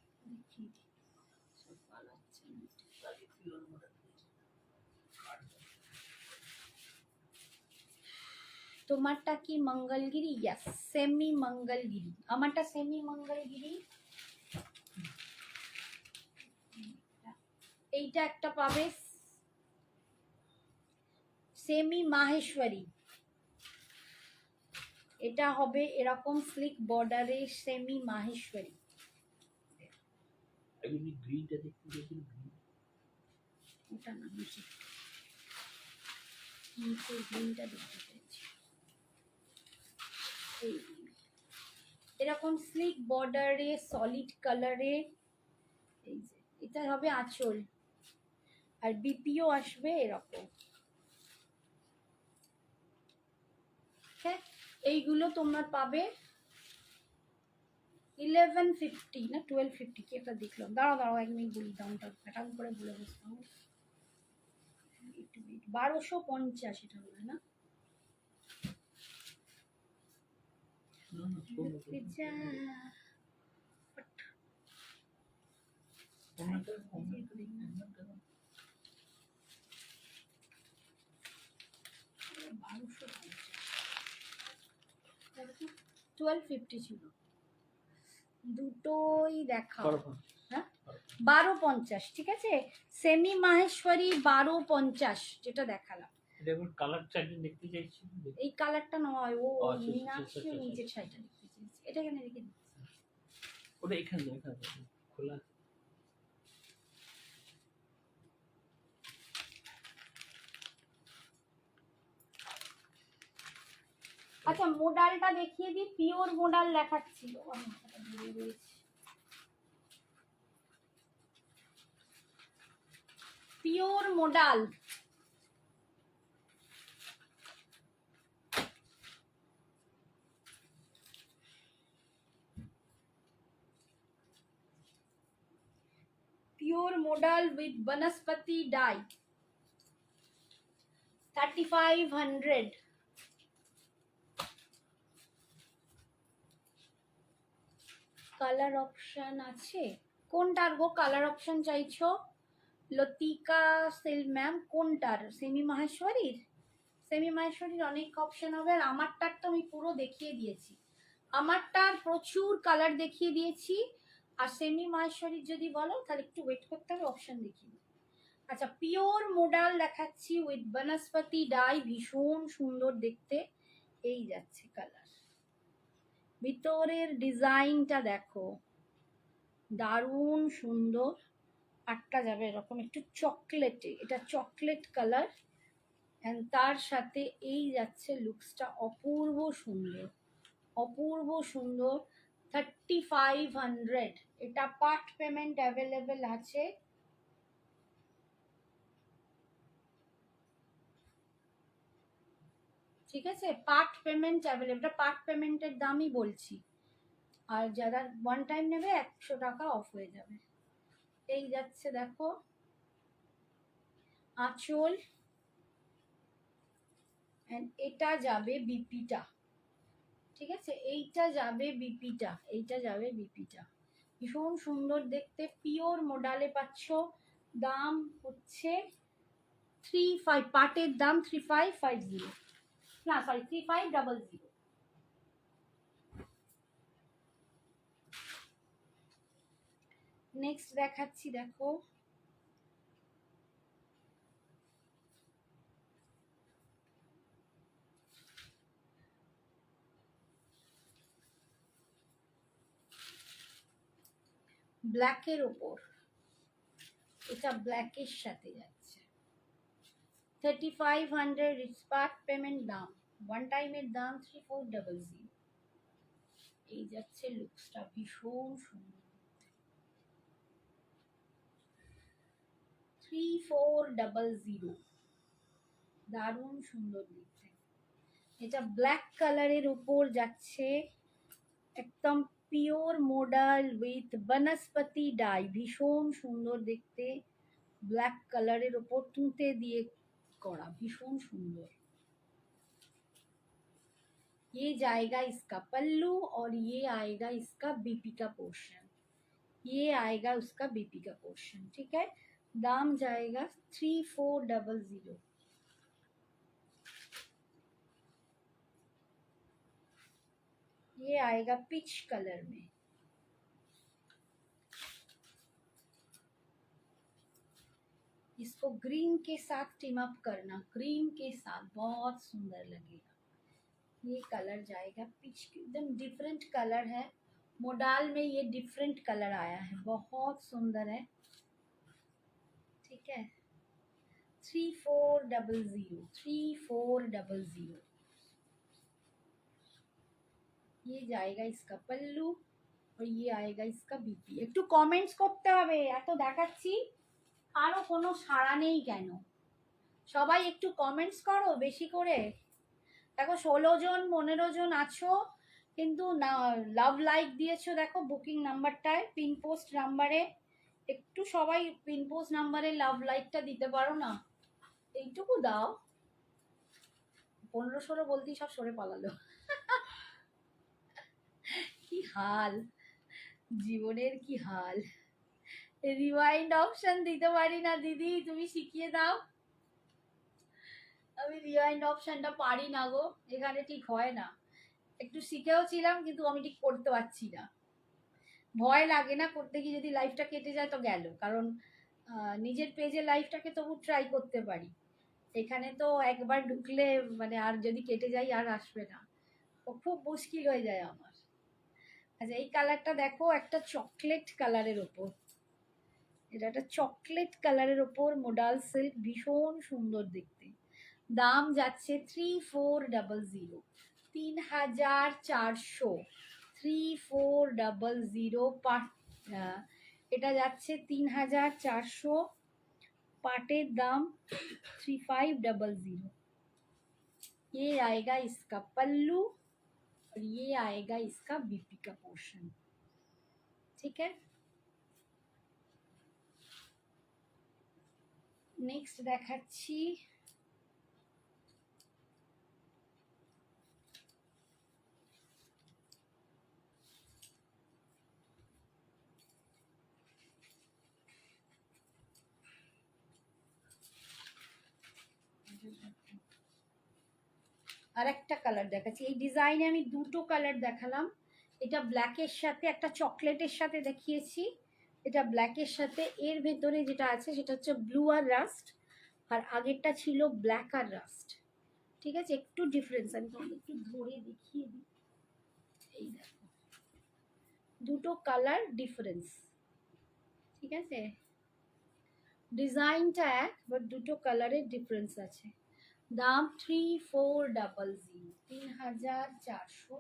তোমারটা কি মঙ্গলগিরি? ইয়েস, সেমি মঙ্গলগিরি, আমারটা সেমি মঙ্গলগিরি। এইটা একটা পাবে সেমি মাহেশ্বরী, এটা হবে এরকম স্লিক বর্ডারে সেমি মাহেশ্বরী। গ্রিনটা দেখতে দেখুন, ওটা না নিচে, নিচে গ্রিনটা দেখতে চাইছি। এই এরকম স্লিক বর্ডারে সলিড কালারে, এই যে এটা হবে আঁচল, আর বিপিও আসবে এরকম। হ্যাঁ এইগুলো তোমরা পাবে 1150 না 1250, কি একটা দেখলাম, দাঁড়াও দাঁড়াও 1 মিনিট বলি দামটা, প্যাটার্ন করে বলে বসতাম। 1250 এটা বলে না, 1250 ছিল, দুটোই দেখাও। হ্যাঁ 1250, ঠিক আছে। সেমি মাহেশ্বরী 1250 যেটা দেখালাম। দেখুন কালার চার্টে দেখতে চাইছি, এই কালারটা নয়, ও আচ্ছা, মীনাক্ষী আচ্ছা, আচ্ছা, নিচের আচ্ছা। সাইডটা দেখতে চাইছি, এটা এখানে রেখে দিচ্ছি। ওটা এখানে খোলা। আচ্ছা মোডালটা দেখিয়ে দিই, পিওর মোডাল দেখাচ্ছিল, আমি এটা ভুলে গেছি। Pure modal, pure modal with vanaspati dye, 3500। Colour option আছে, কোনটার গো কালার অপশন চাইছো? লতিকা সেল ম্যাম, কোনটার? সেমি মাহেশ্বরীর? সেমি মাহেশ্বরীর অনেক অপশন হবে, আর আমারটার তো আমি পুরো দেখিয়ে দিয়েছি, আমারটার প্রচুর কালার দেখিয়ে দিয়েছি। আর সেমি মাহেশ্বরীর যদি বলো তাহলে একটু ওয়েট করতে হবে, অপশন দেখিয়ে দিই। আচ্ছা পিওর মোডাল দেখাচ্ছি উইথ বনস্পতি ডাই, ভীষণ সুন্দর দেখতে, এই যাচ্ছে কালার। ভিতরের ডিজাইনটা দেখো, দারুণ সুন্দর। আটটা যাবে এরকম একটু চকলেটে, এটা চকলেট কালার, এন্ড তার সাথে এই যাচ্ছে লুকসটা, অপূর্ব সুন্দর, অপূর্ব সুন্দর। 3500, এটা পার্ট পেমেন্ট অ্যাভেলেবেল আছে। ঠিক আছে, পার্ট পেমেন্ট অ্যাভেলেবেল, এটা পার্ট পেমেন্টের দামই বলছি, আর যারা ওয়ান টাইম নেবে 100 টাকা অফ হয়ে যাবে। এই যাচ্ছে দেখো আঁচল, এন্ড এটা যাবে বিপিটা, ঠিক আছে, এইটা যাবে বিপিটা, এইটা যাবে বিপিটা, ভীষণ সুন্দর দেখতে, পিওর মোডালে পাচ্ছ। দাম হচ্ছে 35, পার্টের দাম 3550, না সরি 3500। নেক্সট দেখাচ্ছি দেখো, ব্ল্যাকের ওপর, এটা ব্ল্যাকের সাথে যাচ্ছে 3500, পার্ট পেমেন্ট দাম, ওয়ান টাইমের দাম 3400। এই যাচ্ছে লুকসটা, ভীষণ সুন্দর, 3400, দারুণ সুন্দর দেখতে। এটা ব্ল্যাক কালারের উপর যাচ্ছে, একদম pure modal with vanaspati die, ভীষণ সুন্দর দেখতে, ব্ল্যাক কালারের উপর তুঁতে দিয়ে করা, ভীষণ সুন্দর। ये जाएगा इसका पल्लू और ये आएगा इसका बीपी का पोर्शन, ये आएगा उसका बीपी का पोर्शन, ठीक है। दाम जाएगा 3400। ये आएगा पिच कलर में, इसको ग्रीन के साथ टीम अप करना, क्रीम के साथ बहुत सुंदर लगेगा। ये कलर जाएगा पिच, एकदम डिफरेंट कलर है, मोडाल में ये डिफरेंट कलर आया है, बहुत सुंदर है, ठीक है। 3400, 3400। ये जाएगा इसका पल्लू और ये आएगा इसका बीपी। একটু কমেন্টস করতে হবে, এত দেখাচ্ছি আরো কোনো সাড়া নেই কেন? সবাই একটু কমেন্টস করো বেশি করে। দেখো 16 জন 15 জন আছো, কিন্তু না লাভ লাইক দিয়েছো, দেখো বুকিং নাম্বারটায় পিন পোস্ট নাম্বারে, একটু সবাই পিন পোস্ট নাম্বারে লাভ লাইকটা দিতে পারো না, এইটুকু দাও। 15-16 বলতেই সব সরে পালালো। কি হাল, জীবনের কি হাল, রিওয়াইন্ড অপশন দিতে পারি না দিদি, তুমি শিখিয়ে দাও। আমি রিওয়াইন্ড অপশনটা পারি না গো, এখানে ঠিক হয় না, একটু শিখেও ছিলাম, কিন্তু আমি ঠিক করতে পারছি না। ভয় লাগে না করতে গিয়ে যদি লাইফটা কেটে যায় তো গেল, কারণ নিজের পেজে লাইফটাকে তবু ট্রাই করতে পারি। এখানে তো একবার ঢুকলে মানে আর যদি কেটে যায় আর আসবে না, তো খুব মুশকিল হয়ে যায় আমার। আচ্ছা, এই কালারটা দেখো, একটা চকলেট কালারের ওপর, এটা একটা চকলেট কালারের ওপর মোডাল সিল্ক, ভীষণ সুন্দর দেখতে। দাম যাচ্ছে 3400, 3400, 3400 এটা যাচ্ছে 3400। पाटेर दाम 3500। ये आएगा इसका पल्लू और ये आएगा इसका बीपी का पोर्शन। ठीक है, नेक्स्ट देखाচ্ছি। আর একটা কালার দেখাচ্ছি। এই ডিজাইনে আমি দুটো কালার দেখালাম। এটা ব্ল্যাকের সাথে একটা চকলেটের সাথে দেখিয়েছি, এটা ব্ল্যাকের সাথে, এর ভেতরে যেটা আছে সেটা হচ্ছে ব্লু আর রাস্ট, আর আগেরটা ছিল ব্ল্যাক আর রাস্ট। ঠিক আছে, একটু ডিফারেন্স, আমি তোমাদের একটু ধরে দেখিয়ে দিই। এই দেখো, দুটো কালার ডিফারেন্স। ঠিক আছে, ডিজাইনটা এক, বাট দুটো কালারের ডিফারেন্স আছে। দাম 3400, 3400।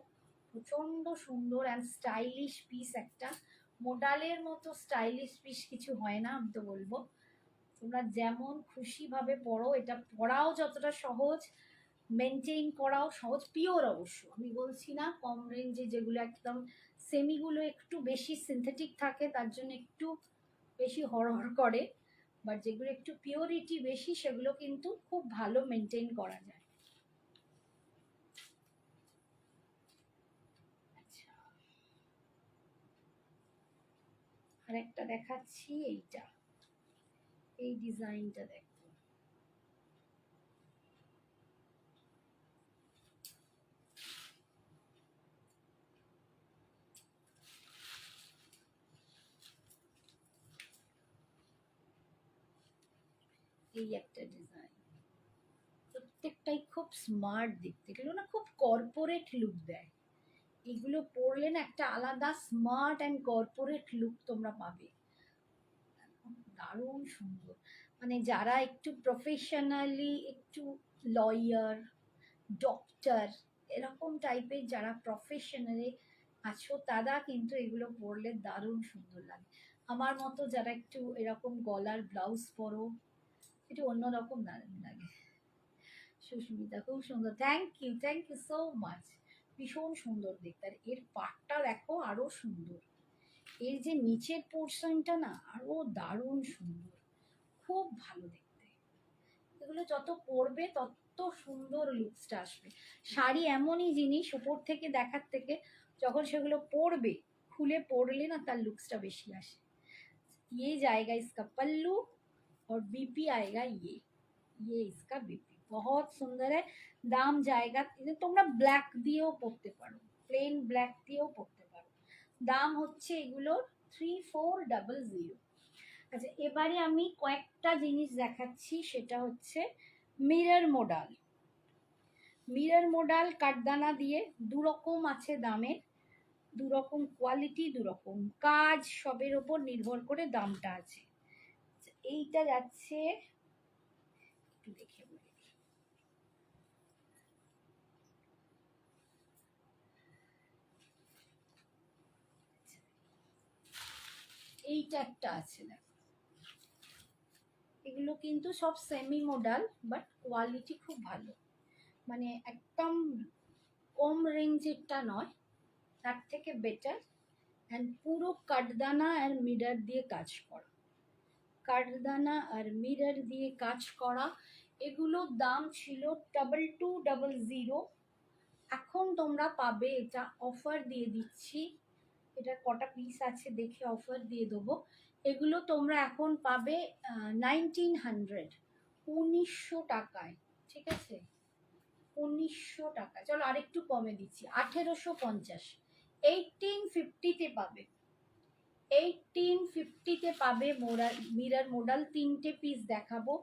প্রচন্ড সুন্দর অ্যান্ড স্টাইলিশ পিস একটা। মোডালের মতো স্টাইলিশ পিস কিছু হয় না, আমি তো বলবো। তোমরা যেমন খুশি ভাবে পরো, এটা পরাও যতটা সহজ, মেনটেন করাও সহজ। পিওর অবশ্য, আমি বলছি না কম রেঞ্জে যেগুলো একদম সেমিগুলো একটু বেশি সিনথেটিক থাকে, তার জন্য একটু বেশি হড়হড় করে, বাট যেগুলো একটু পিওরিটি বেশি সেগুলো কিন্তু খুব ভালো মেনটেন করা যায়। আচ্ছা, আরেকটা দেখাচ্ছি, এইটা, এই ডিজাইনটা দেখো। এই একটা ডিজাইন, প্রত্যেকটাই খুব স্মার্ট দেখতে, এগুলো না খুব কর্পোরেট লুক দেয়। এগুলো পরলে না একটা আলাদা স্মার্ট অ্যান্ড কর্পোরেট লুক তোমরা পাবে। দারুণ সুন্দর, মানে যারা একটু প্রফেশনালি, একটু লয়ার, ডক্টর, এরকম টাইপের যারা প্রফেশনালি আছো, তারা কিন্তু এগুলো পরলে দারুণ সুন্দর লাগে। আমার মতো যারা একটু এরকম গলার ব্লাউজ পরো, একটু অন্যরকম দারুণ লাগে। সুস্মিতা, খুব সুন্দর, থ্যাংক ইউ সো মাচ। ভীষণ সুন্দর দেখতে, আর এর পাটটা দেখো আরো সুন্দর। এর যে নিচের পোর্শনটা না আরো দারুণ সুন্দর, খুব ভালো দেখতে। এগুলো যত পরবে তত সুন্দর লুকসটা আসবে। শাড়ি এমনই জিনিস, উপর থেকে দেখার থেকে যখন সেগুলো পরবে, খুলে পরলে না তার লুকসটা বেশি আসে। ये जाएगा इसका पल्लू और बीपी आएगा ये इसका बीपी। बहुत सुंदर है। দাম জায়গা, তোমরা ব্ল্যাক দিয়েও পরতে পারো, প্লেন ব্ল্যাক দিয়েও পরতে পারো। দাম হচ্ছে এগুলোর 3400। আচ্ছা, এবারে আমি কয়েকটা জিনিস দেখাচ্ছি, সেটা হচ্ছে মিরর মোডাল। মিরর মোডাল কাঠদানা দিয়ে, দু রকম আছে দামের, দু রকম কোয়ালিটি, দু রকম কাজ, সবের ওপর নির্ভর করে দামটা আছে। এইটা যাচ্ছে, একটু দেখে বলি, এইটা একটা আছে দেখো। এগুলো কিন্তু সব সেমি মোডাল, বাট কোয়ালিটি খুব ভালো, মানে একদম কম রেঞ্জেরটা নয়, তার থেকে বেটার। অ্যান্ড পুরো কাঠদানা আর মিরর দিয়ে কাজ করা, কাঠদানা আর মিরর দিয়ে কাজ করা। এগুলোর দাম ছিল 2200। এখন তোমরা পাবে, এটা অফার দিয়ে দিচ্ছি, এটা কটা পিস আছে দেখে অফার দিয়ে দেবো। এগুলো তোমরা এখন পাবে 1900, 1900 টাকায়। ঠিক আছে, 1900 টাকা। চলো আরেকটু কমে দিচ্ছি, 1850। 1850-তে পাবে, 1850-তে পাবে মিরর মডেল। 3টে পিস দেখাবো,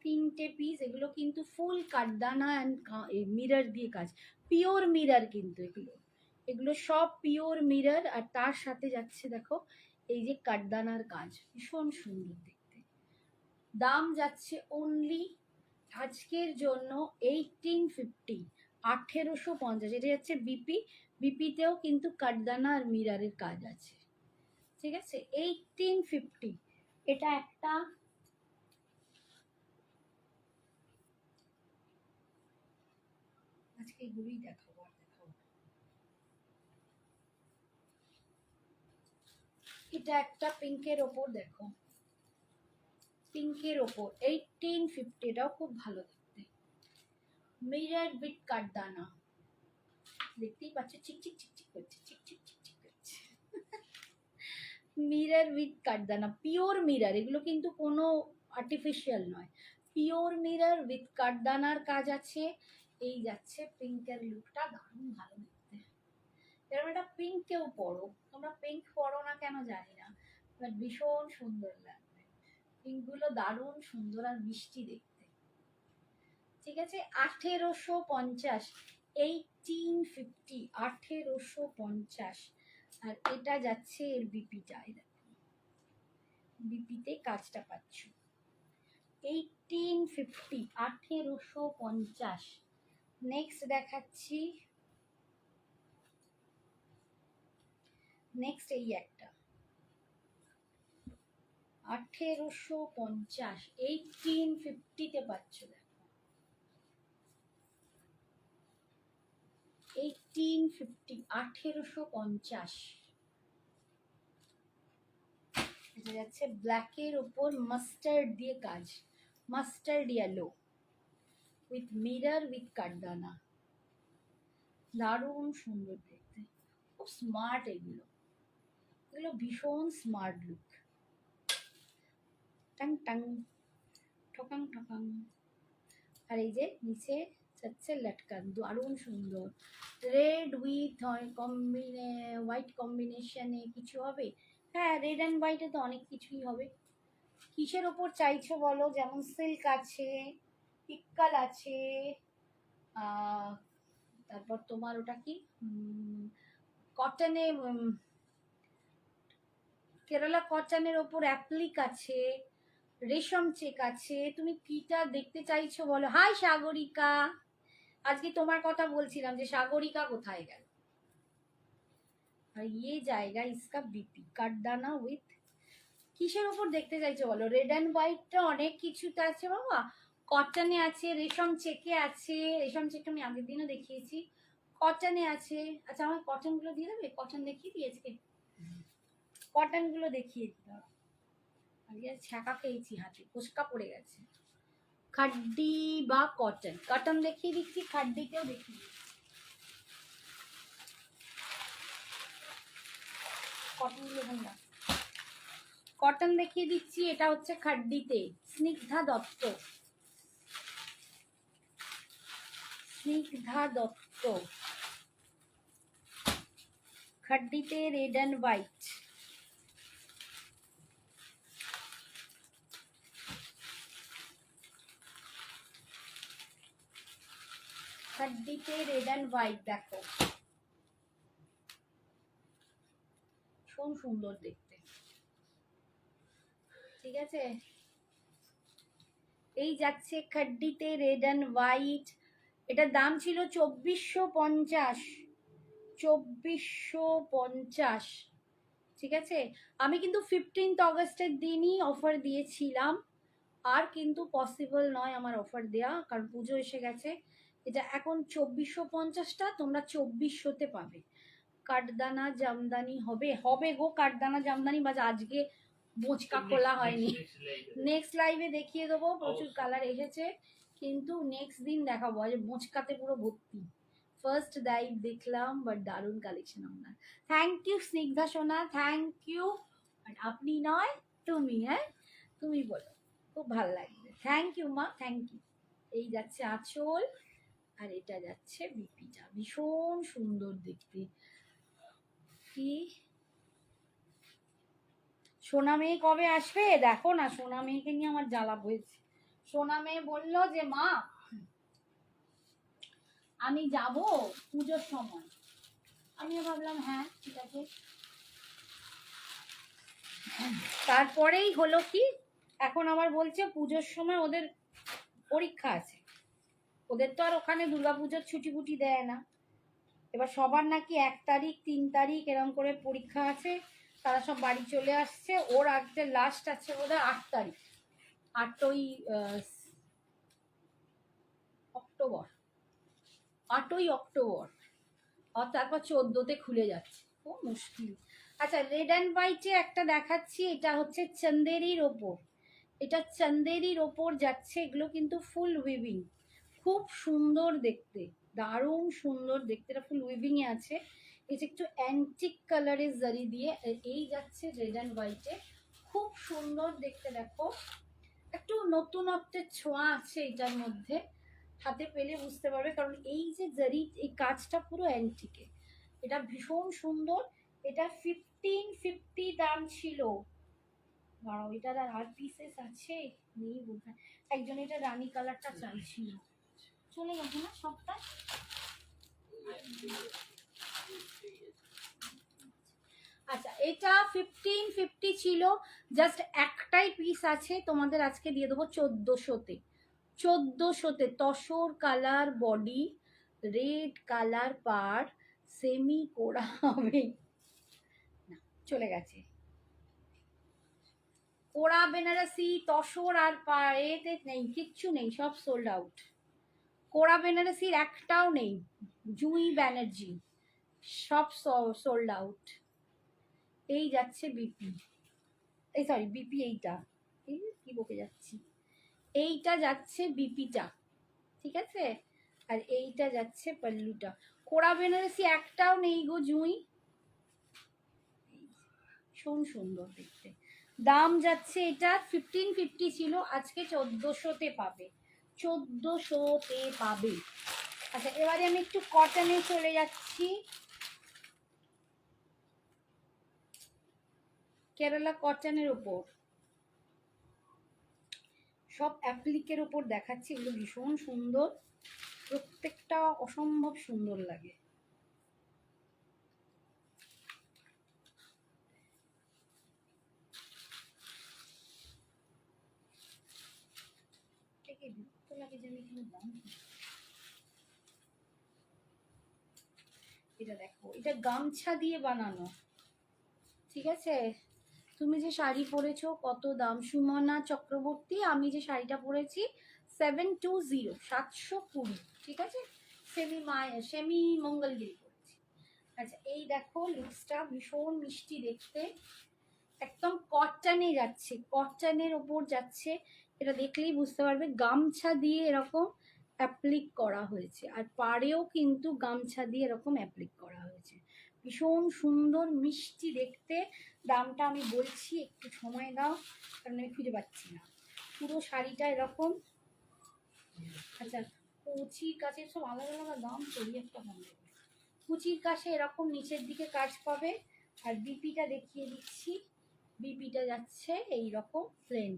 3টে পিস। এগুলো কিন্তু ফুল কাঠদানা অ্যান্ড মিরর দিয়ে কাজ, পিওর মিরর কিন্তু এগুলো, এগুলো সব পিওর মিরর। আর তার সাথে যাচ্ছে দেখো এই যে কাঠদানার কাজ, ভীষণ সুন্দর দেখতে। দাম যাচ্ছে অনলি আজকের জন্য 1850, 1850। এটা যাচ্ছে বিপি, বিপিতেও কিন্তু কাঠদানা আর মিরারের কাজ আছে, ঠিক আছে। 1850, এটা একটা। আজকে এগুলোই দেখাবো, আর দেখাবো। এটা একটা পিঙ্কের ওপর, দেখো পিঙ্কের ওপর 1850, এটাও খুব ভালো দেখতে। মিরর উইথ কাঠদানা, দেখতেই পাচ্ছ চিকচিক চিকচিক করছে, চিকচিক চিকচিক করছে। মিরর উইথ কাঠদানা, পিওর মিরর, এগুলো কিন্তু কোনো আর্টিফিশিয়াল নয়, পিওর মিরর উইথ কাঠদানার কাজ আছে। এই যাচ্ছে পিঙ্কের লুকটা, দারুণ ভালো দেখতে। এরকম একটা পিঙ্ক কেউ পরো, তোমরা পিঙ্ক পরো না কেন জানি না, বাট ভীষণ সুন্দর লাগবে। পিঙ্ক গুলো দারুণ সুন্দর আর মিষ্টি দেখতে, ঠিক আছে। 1850, 1850, 1850। আর এটা যাচ্ছে এর বিপিটা, বিপিতে কাজটা পাচ্ছ। 1850, 1850। নেক্সট দেখাচ্ছি, নেক্সট এই একটা 1850, 1850-তে পাচ্ছ, দেখো 1850, 1850। এটা যাচ্ছে ব্ল্যাকের ওপর মাস্টার্ড দিয়ে কাজ, mustard yellow with mirror with কাঠদানা, দারুণ সুন্দর দেখতে, খুব স্মার্ট এগুলো, এগুলো ভীষণ স্মার্ট লুক। টাং টাং, ঠকাং ঠকাং। আর এই যে নিচে যাচ্ছে লটকান, দারুণ সুন্দর। রেড উইথ হোয়াইট কম্বিনেশনে কিছু হবে, হ্যাঁ রেড অ্যান্ড হোয়াইটে তো অনেক কিছুই হবে। কিসের ওপর চাইছো বলো, যেমন সিল্ক আছে, পিক্কাল আছে, তারপর তোমার ওটা কি কটনে, কেরালা কটনের ওপর অ্যাপ্লিক আছে, রেশম চেক আছে, তুমি কিটা দেখতে চাইছো বলো। হাই সাগরিকা, আজকে তোমার কথা বলছিলাম যে সাগরিকা কোথায় গেল। আর ইয়ে জায়গা ইসকা বিপি কাঠদানা উইথ, কিসের উপর দেখতে চাইছো বলো। রেড অ্যান্ড হোয়াইটটা অনেক কিছুতে আছে বাবা, কটনে আছে, রেশম চেকে আছে, রেশম চেক আমি আগের দিনও দেখিয়েছি, কটনে আছে। আচ্ছা আমার কটন গুলো দিয়ে দেবে, কটন দেখিয়ে দিয়েছে, কটন গুলো দেখিয়ে দিলাম। আজকে ছ্যাঁকা খেয়েছি, হাতে ফুসকা পড়ে গেছে। খাড্ডি বা কটন, কটন দেখিয়ে দিচ্ছি, খাড্ডিতেও দেখিয়ে দিচ্ছি। কটন গুলো কটন দেখিয়ে দিচ্ছি, এটা হচ্ছে খাড্ডিতে, স্নিগ্ধা দত্ত, স্নিগ্ধা দত্ত, খাড্ডিতে রেড অ্যান্ড হোয়াইট। খাড্ডিতে রেড অ্যান্ড হোয়াইট, দেখো ভীষণ সুন্দর দেখতে, ঠিক আছে। এই যাচ্ছে খাড্ডিতে রেড অ্যান্ড হোয়াইট, এটার দাম ছিল 2450, 2450, ঠিক আছে। আমি কিন্তু 15th অগস্টের দিনই অফার দিয়েছিলাম, আর কিন্তু পসিবল নয় আমার অফার দেওয়া, কারণ পুজো এসে গেছে। এটা এখন 2450টা তোমরা 2400-তে পাবে। কাঠদানা জামদানি হবে, হবে গো কাঠদানা জামদানি, বাজ আজকে বোঁচকা খোলা হয়নি, নেক্সট লাইভে দেখিয়ে দেবো, প্রচুর কালার এসেছে, কিন্তু নেক্সট দিন দেখাবো। আজ বোঁচকাতে পুরো ভর্তি, ফার্স্ট লাইভ দেখলাম, বাট দারুণ কালেকশন আপনার। থ্যাংক ইউ স্নিগ্ধা সোনা, থ্যাংক ইউ। আপনি নয় তুমি, হ্যাঁ তুমি বলো, খুব ভালো লাগবে, থ্যাংক ইউ মা, থ্যাংক ইউ। এই যাচ্ছে আঁচল, আর এটা যাচ্ছে বিপিটা, ভীষণ সুন্দর দেখতে। কি সোনা মেয়ে কবে আসবে দেখো না, সোনা মেয়েকে নিয়ে আমার জ্বালা হয়েছে। সোনা মেয়ে বললো যে মা আমি যাব পুজোর সময়। আমিও ভাবলাম হ্যাঁ ঠিক আছে। তারপরেই হলো কি, এখন আমার বলছে পুজোর সময় ওদের পরীক্ষা আছে, ওদের তো আর ওখানে দুর্গাপুজোর ছুটি ফুটি দেয় না। এবার সবার নাকি 1 তারিখ 3 তারিখ এরকম করে পরীক্ষা আছে, তারা সব বাড়ি চলে আসছে। ওর আজকে লাস্ট আছে বোধহয় 8 তারিখ, 8ই অক্টোবর, 8ই অক্টোবর। আর তারপর 14তে খুলে যাচ্ছে, ও মুশকিল। আচ্ছা রেড অ্যান্ড হোয়াইটে একটা দেখাচ্ছি, এটা হচ্ছে চন্দেরির ওপর, এটা চন্দেরির ওপর যাচ্ছে। এগুলো কিন্তু ফুল উইভিং, খুব সুন্দর দেখতে, দারুণ সুন্দর দেখতে। এটা ফুল উইভিং এ আছে, এটা একটু অ্যান্টিক কালারের জারি দিয়ে। এই যাচ্ছে রেড অ্যান্ড হোয়াইটে, খুব সুন্দর দেখতে। দেখো একটু নতুনত্বের ছোঁয়া আছে এটার মধ্যে, হাতে পেলে বুঝতে পারবে, কারণ এই যে জারি এই কাজটা পুরো অ্যান্টিকে, এটা ভীষণ সুন্দর। এটা 1550 দাম ছিল। দাঁড়াও এটার আর পিসেস আছে নেই বোধহয়। একজন এটা রানী কালারটা চাইছিল, চলে গেছে না সবটা। আচ্ছা এটা 1550 ছিল, জাস্ট একটাই পিস আছে, তোমাদের আজকে দিয়ে দেবো 1400-তে। 1400-তে tussar colour body, red colour পার, সেমি কোড়া হবে না, চলে গেছে। কোড়া বেনারসি তসর আর এতে নেই, কিচ্ছু নেই, সব সোল্ড আউট। কোড়া বেনারসির একটাও নেই, জুই ব্যানার্জি সব সোল্ড আউট। এই যাচ্ছে বিপি, এই সরি বিপি, এইটা এই কি বকে যাচ্ছি, এইটা যাচ্ছে বিপিটা, ঠিক আছে। আর এইটা যাচ্ছে পাল্লুটা। কোড়া বেনারসি একটাও নেই গো জুই, ভীষণ সুন্দর দেখতে। দাম যাচ্ছে এটা 1550 ছিল, আজকে 1400-তে পাবে, 1400-তে পাবে। আচ্ছা এবারে আমি একটু কটনে চলে যাচ্ছি, কেরালা কটনের উপর, সব অ্যাপ্লিকের উপর দেখাচ্ছি। এগুলো ভীষণ সুন্দর, প্রত্যেকটা অসম্ভব সুন্দর লাগে। বিরক্ত লাগে যে আমি এখানে দাম, এটা দেখো, এটা গামছা দিয়ে বানানো, ঠিক আছে। তুমি যে শাড়ি পরেছো কত দাম, সুমনা চক্রবর্তী, আমি যে শাড়িটা পরেছি 720, 720, ঠিক আছে। সেমি মঙ্গলগিরি পরেছি। আচ্ছা এই দেখো লিপসটা ভীষণ মিষ্টি দেখতে, একদম কটনে যাচ্ছে, কটনের ওপর যাচ্ছে। এটা দেখলেই বুঝতে পারবে গামছা দিয়ে এরকম অ্যাপ্লিক করা হয়েছে, আর পাড়েও কিন্তু গামছা দিয়ে এরকম অ্যাপ্লিক করা হয়েছে, ভীষণ সুন্দর মিষ্টি দেখতে। দামটা আমি বলছি, একটু সময় দাও, কারণ আমি খুঁজে পাচ্ছি না। পুরো শাড়িটা এরকম, আচ্ছা কুচির কাছে সব আলাদা আলাদা দাম, তৈরি একটা ভালো। কুচির কাছে এরকম নিচের দিকে কাজ পাবে। আর বিপিটা দেখিয়ে দিচ্ছি, বিপিটা যাচ্ছে এইরকম প্লেন,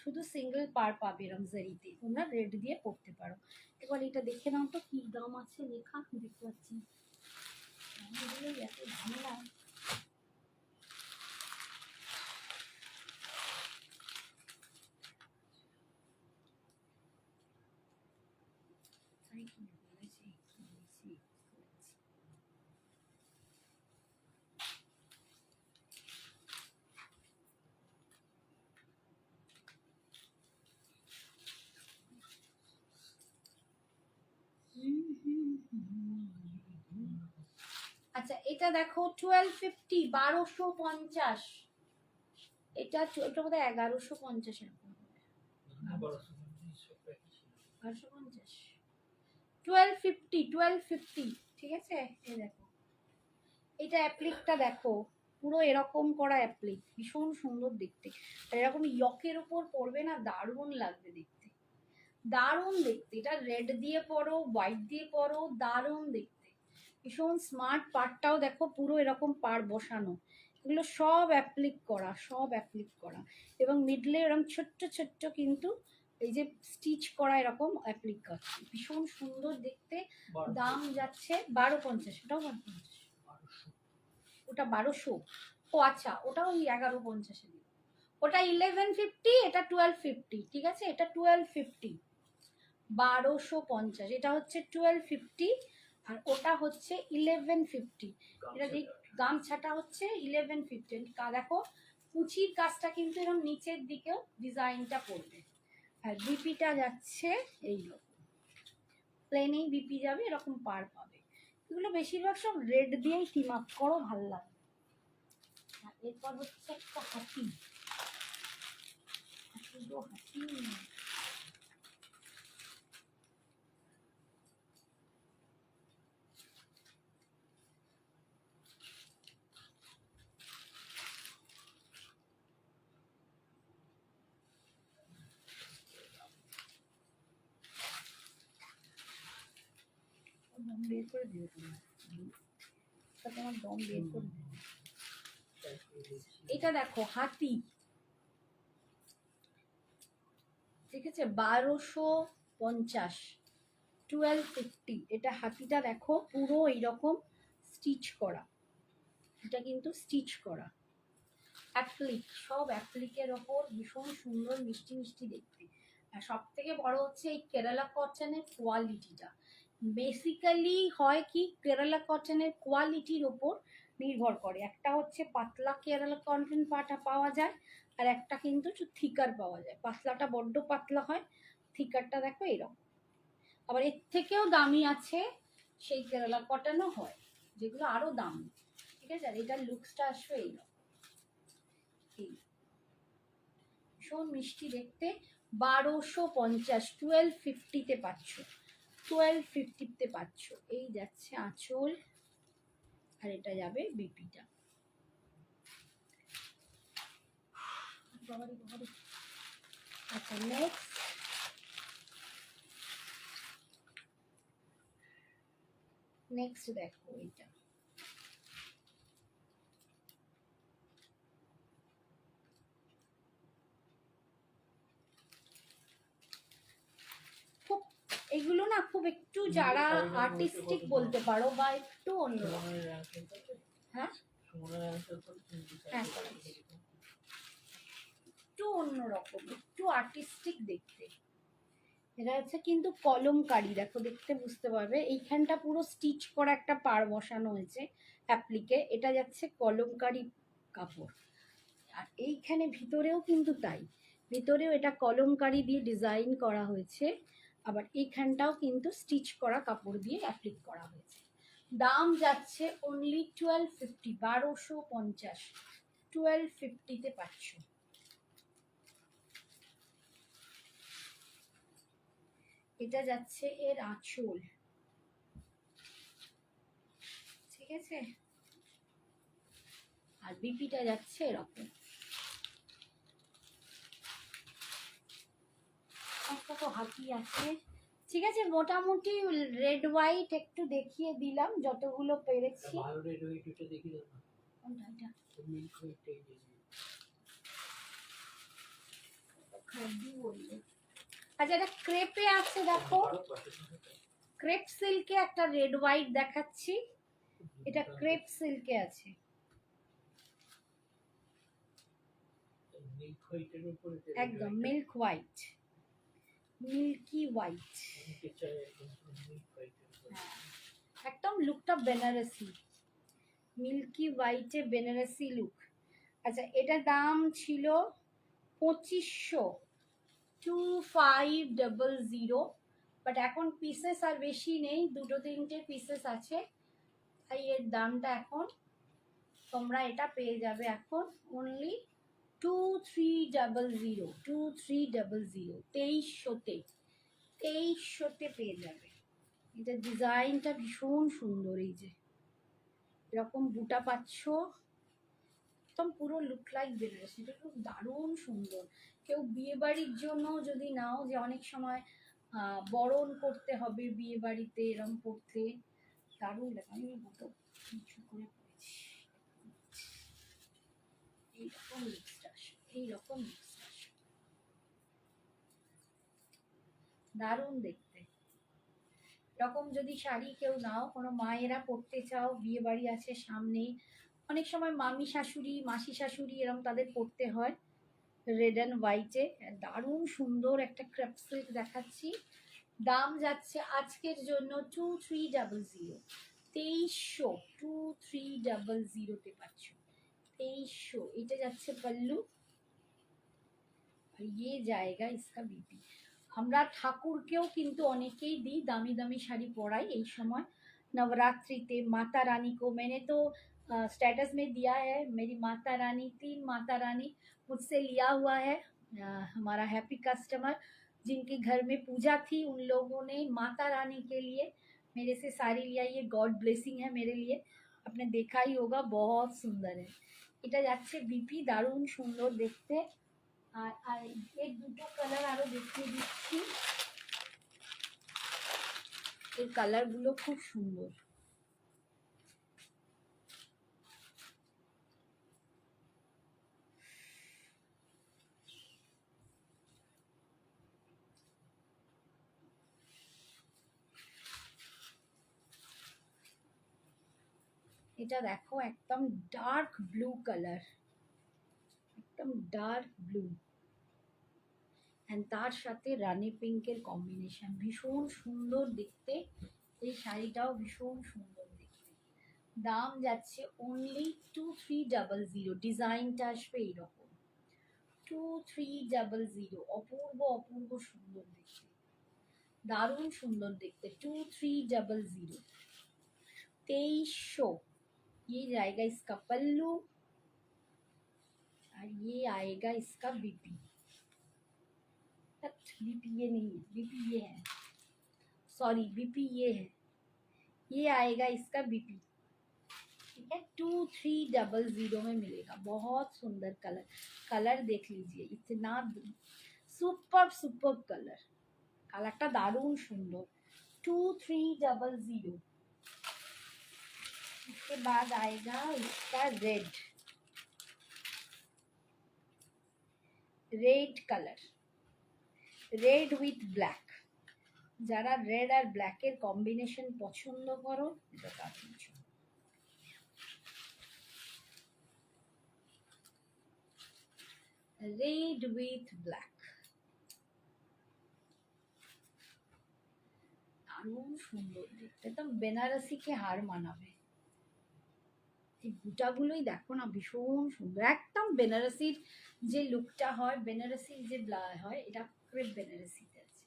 শুধু সিঙ্গেল পার পাবে এরকম জারিতে, তোমরা রেড দিয়ে পড়তে পারো। এবার এটা দেখে নাও তো কি দাম আছে লেখা, দেখতে পাচ্ছি এত ঝামেলা। আচ্ছা এটা দেখো 1250, 1250, এটা এটা বোধহয় 1150 এরকম, 1250, 1250, 1250, ঠিক আছে। এই দেখো এটা অ্যাপ্লিকটা দেখো, পুরো এরকম করা অ্যাপ্লিক, ভীষণ সুন্দর দেখতে। আর এরকম ইয়কের উপর পড়বে না, দারুণ লাগবে দেখতে, দারুণ দেখতে, এটা রেড দিয়ে পরো, হোয়াইট দিয়ে পরো, দারুণ দেখতে, ভীষণ স্মার্ট। পাড়টাও দেখো পুরো এরকম পাড় বসানো, এগুলো সব অ্যাপ্লিক করা, সব অ্যাপ্লিক করা, এবং মিডলে এরকম ছোট্ট ছোট্ট কিন্তু এই যে স্টিচ করা এরকম অ্যাপ্লিক করছে, ভীষণ সুন্দর দেখতে। দাম যাচ্ছে 1250, ওটাও 1250, ওটা 1200, ও আচ্ছা ওটাও ওই 1150 দিন, ওটা 1150, এটা 1250, ঠিক আছে, এটা 1250, 1250, এটা হচ্ছে 1250, আর ওটা হচ্ছে 1150। এটা যে গামছাটা হচ্ছে 1150, দেখো কুচির কাজটা কিন্তু এরকম নিচের দিকেও ডিজাইনটা করবে। আর বিপিটা যাচ্ছে এইরকম, প্লেনেই বিপি যাবে, এরকম পার পাবে। এগুলো বেশিরভাগ সব রেড দিয়েই টিম আপ করো, ভাল লাগে। আর এরপর হচ্ছে একটা হাতি, হাতি দম বের করে দিও তুমি, তোমার দম বের করে দিও। এটা দেখো হাতি, ঠিক আছে, 1250, 1250, এটা হাতিটা দেখো পুরো এইরকম স্টিচ করা, এটা কিন্তু স্টিচ করা অ্যাপ্লিক, সব অ্যাপ্লিকের ওপর, ভীষণ সুন্দর মিষ্টি মিষ্টি দেখতে। আর সব থেকে বড় হচ্ছে এই কেরালা কটনের কোয়ালিটিটা। বেসিক্যালি হয় কি, কেরালা কটনের কোয়ালিটির ওপর নির্ভর করে, একটা হচ্ছে পাতলা কেরালা কটন পাওয়া যায়, আর একটা কিন্তু একটু থিকার পাওয়া যায়। পাতলাটা বড্ড পাতলা হয়, থিকারটা দেখো এরকম। আবার এর থেকেও দামি আছে সেই কেরালা কটনও হয়, যেগুলো আরো দামি, ঠিক আছে। আর এটার লুকসটা আসবে এইরকম, ভীষণ মিষ্টি দেখতে। 1250, 1250-তে পাচ্ছ, 1250-তে পাচ্ছ। এই যাচ্ছে আঁচল, আর এটা যাবে বিপিটা। আচ্ছা নেক্সট, নেক্সট দেখো এটা, খুব এগুলো না খুব একটু যারা আর্টিস্টিক বলতে পারো বা একটু অন্য, হ্যাঁ হ্যাঁ একটু অন্যরকম, একটু আর্টিস্টিক দেখতে। এটা হচ্ছে কিন্তু কলমকারি, দেখো দেখতে বুঝতে পারবে, এইখানটা পুরো স্টিচ করা একটা পাড় বসানো হয়েছে অ্যাপ্লিকে, এটা যাচ্ছে কলমকারি কাপড়। আর এইখানে ভিতরেও কিন্তু তাই, ভিতরেও এটা কলমকারি দিয়ে ডিজাইন করা হয়েছে, আবার এইখানটাও কিন্তু স্টিচ করা কাপড় দিয়ে অ্যাপ্লিক করা হয়েছে। দাম যাচ্ছে অনলি 1250, 1250, 1250-তে পাচ্ছ। এটা যাচ্ছে এর আঁচল, ঠিক আছে, আর বিপিটা যাচ্ছে এরকম। একটা তো হাতি আছে, ঠিক আছে, মোটামুটি রেড হোয়াইট একটু দেখিয়ে দিলাম যতগুলো পেরেছি। আচ্ছা এটা ক্রেপে আছে দেখো, ক্রেপ সিল্কে একটা রেড হোয়াইট দেখাচ্ছি, এটা ক্রেপ সিল্কে আছে, একদম মিল্ক হোয়াইট, মিল্কি হোয়াইট, একদম লুকটা বেনারসি, মিল্কি হোয়াইটে বেনারসি লুক। আচ্ছা এটা দাম ছিল 2500, 2500, বাট এখন পিসেস আর বেশি নেই, দুটো তিনটে পিসেস আছে, তাই এর দামটা এখন তোমরা এটা পেয়ে যাবে এখন অনলি 2300, 2300, 2300-তে, 2300-তে পেয়ে যাবে। এটা ডিজাইনটা ভীষণ সুন্দর, এই যে এরকম বুটা পাচ্ছ, একদম পুরো লুক লাইক বেনারসি, এটা খুব দারুণ সুন্দর। কেউ বিয়ে বাড়ির জন্য যদি নাও, যে অনেক সময় বরণ করতে হবে বিয়ে বাড়িতে, এরম পড়তে দারুণ লাগে। আমি কত কিছু করে পড়েছি। এইরকম লিপস্টার, এইরকম লিপস্টার, দারুণ দেখতে। এরকম যদি শাড়ি কেউ নাও, কোনো মায়েরা পরতে চাও, বিয়ে বাড়ি আছে সামনে, অনেক সময় মামি শাশুড়ি, মাসি শাশুড়ি এরকম তাদের পরতে হয় রেড অ্যান্ড হোয়াইটে, দারুণ সুন্দর একটা ক্রেপ সিল্ক দেখাচ্ছি। দাম যাচ্ছে আজকের জন্য 2300, 2300 পাচ্ছ, 2300। এটা যাচ্ছে পাল্লু, আর ইয়ে জায়গা ইসকা বিপি। আমরা ঠাকুরকেও কিন্তু অনেকেই দিই, দামি দামি শাড়ি পরাই এই সময় नवरात्रिते। माता रानी को मैंने तो स्टेटस में दिया है, मेरी माता रानी, 3 माता रानी मुझसे लिया हुआ है। हमारा हैप्पी कस्टमर जिनके घर में पूजा थी, उन लोगों ने माता रानी के लिए मेरे से साड़ी लिया। ये गॉड ब्लेसिंग है मेरे लिए, आपने देखा ही होगा, बहुत सुंदर है। এটা যাচ্ছে বিপি, দারুণ সুন্দর দেখতে। আর আর এর দুটো কালার আরো দেখিয়ে দিচ্ছি, এর কালারগুলো খুব সুন্দর। এটা দেখো একদম ডার্ক ব্লু কালার, একদম ডার্ক ব্লু, অ্যান্ড তার সাথে রানি পিঙ্কের কম্বিনেশন, ভীষণ সুন্দর দেখতে। এই শাড়িটাও ভীষণ সুন্দর দেখতে। দাম যাচ্ছে অনলি 2300। ডিজাইনটা আসবে এইরকম 2300, অপূর্ব অপূর্ব সুন্দর দেখতে, দারুণ সুন্দর দেখতে। 2300, 2300। ये जाएगा इसका पल्लू, और ये आएगा इसका बीपी। बीपी ये नहीं है, बीपी ये है, सॉरी बीपी ये है, ये आएगा इसका बीपी। ठीक है, 2300 में मिलेगा। बहुत सुंदर कलर, कलर देख लीजिए, इतना सुपर सुपर कलर, कलरটা দারুণ সুন্দর। 2300। इसके बाद आएगा इसका red, red colour, red with black. যারা রেড আর ব্ল্যাকের কম্বিনেশন পছন্দ করো, এটা তাদের জন্য। রেড উইথ ব্ল্যাক, দারুণ সুন্দর দেখতে, একদম বেনারসিকে হার মানাবে। এই বুটাগুলোই দেখো না, ভীষণ সুন্দর, একদম বেনারসির যে লুকটা হয়, বেনারসির যে হয়, এটা ক্রেপ বেনারসিতে আছে,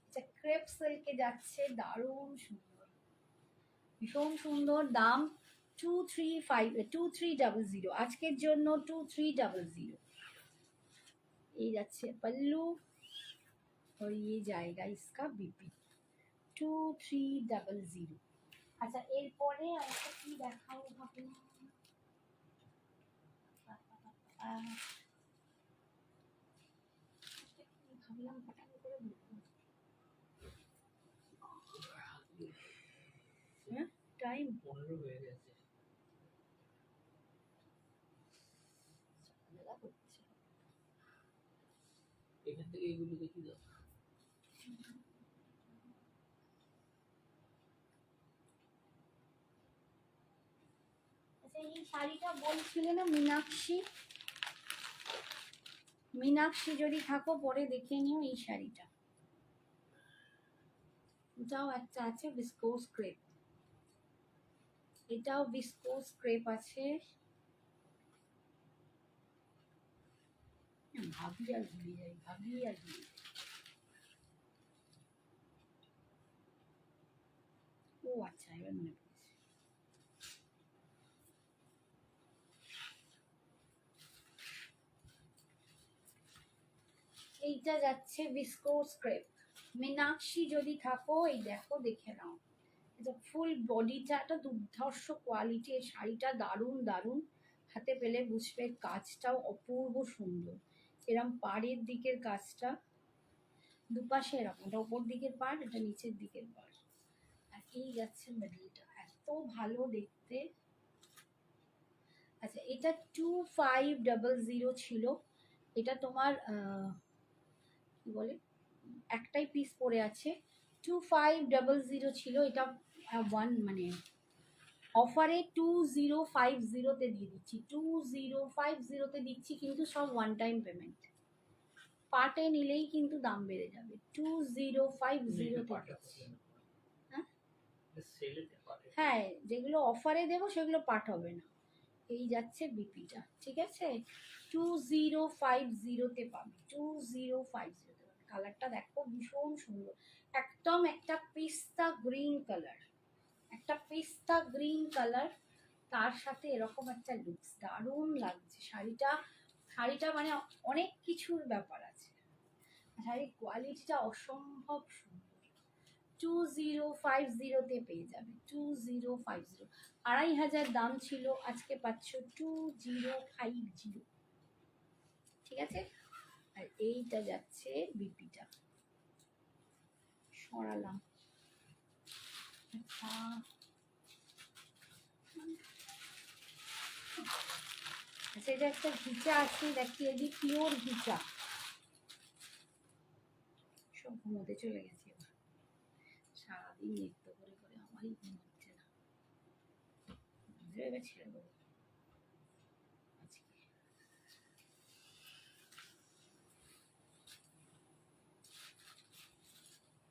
এটা ক্রেপ সিল্কে যাচ্ছে, দারুণ সুন্দর, ভীষণ সুন্দর। দাম 2300, আজকের জন্য 2300। ये যাচ্ছে पल्लू, और ये जाएगा इसका बीपी 2300। আচ্ছা, এরপরে আমাকে কি দেখাও ভাবলাম, ভাবলাম ফটাফট করে বলবো। হ্যাঁ, টাইম 15 হয়ে গেছে। ঝামেলা হচ্ছে। এখান থেকে এগুলো দেখি দাও। আচ্ছা, এই শাড়িটা বলছিলে না মীনাক্ষী, মীনাক্ষী যদি থাকো পরে দেখে নিও এই শাড়িটা, এটাও একটা আছে ভিসকোস ক্রেপ, এটাও ভিসকোস ক্রেপ আছে। ভাবি আর ভুলে যাই, ভাবি আর ভুলে যাই। ও আচ্ছা, এবার মনে পড়েছে। এইটা যাচ্ছে ভিসকোস ক্রেপ, মীনাক্ষী যদি থাকো এই দেখো, দেখে নাও। এটা ফুল বডিটা একটা দুর্ধর্ষ কোয়ালিটি, এই শাড়িটা দারুণ দারুণ, হাতে পেলে বুঝবে, কাজটাও অপূর্ব সুন্দর, এরম পাড়ের দিকের কাজটা দুপাশে এরকম, এটা উপর দিকের পার্ট, এটা নিচের দিকের পার্ট, আর এই যাচ্ছে মিডলটা, এত ভালো দেখতে। আচ্ছা, এটা 2500 ছিল, এটা তোমার কি বলে, একটাই পিস পড়ে আছে, 2500 ছিল এটা, ওয়ান মানে অফারে 2050-তে দিয়ে দিচ্ছি, 2050-তে দিচ্ছি, কিন্তু সব ওয়ান টাইম পেমেন্ট, পার্টে নিলেই কিন্তু দাম বেড়ে যাবে, 2050-তে দিচ্ছি। হ্যাঁ হ্যাঁ, যেগুলো অফারে দেবো সেগুলো পার্ট হবে না। এই যাচ্ছে বিপিটা, ঠিক আছে, 2050-তে পাবে, 2050-তে পাবে। কালারটা দেখো ভীষণ সুন্দর, একদম একটা পিস্তা গ্রিন কালার, একটা পিস্তা গ্রিন কালার, তার সাথে এরকম একটা লুকস, দারুণ লাগছে শাড়িটা। শাড়িটা মানে অনেক কিছুর ব্যাপার আছে, শাড়ির কোয়ালিটিটা অসম্ভব সুন্দর। 2050-তে পেয়ে যাবে, 2050, 2500 দাম ছিল, আজকে পাচ্ছ 2050, ঠিক আছে। আর এইটা যাচ্ছে বিপিটা, সরালাম। আচ্ছা, আচ্ছা, এটা একটা ঘিচা আছে, দেখি এদি পিওর ঘিচা, সব ঘুমোতে চলে গেছে এবার, সারাদিন নৃত্য করে করে আমারই ঘুম হচ্ছে না, এবার ছেড়ে দেবো আজকে।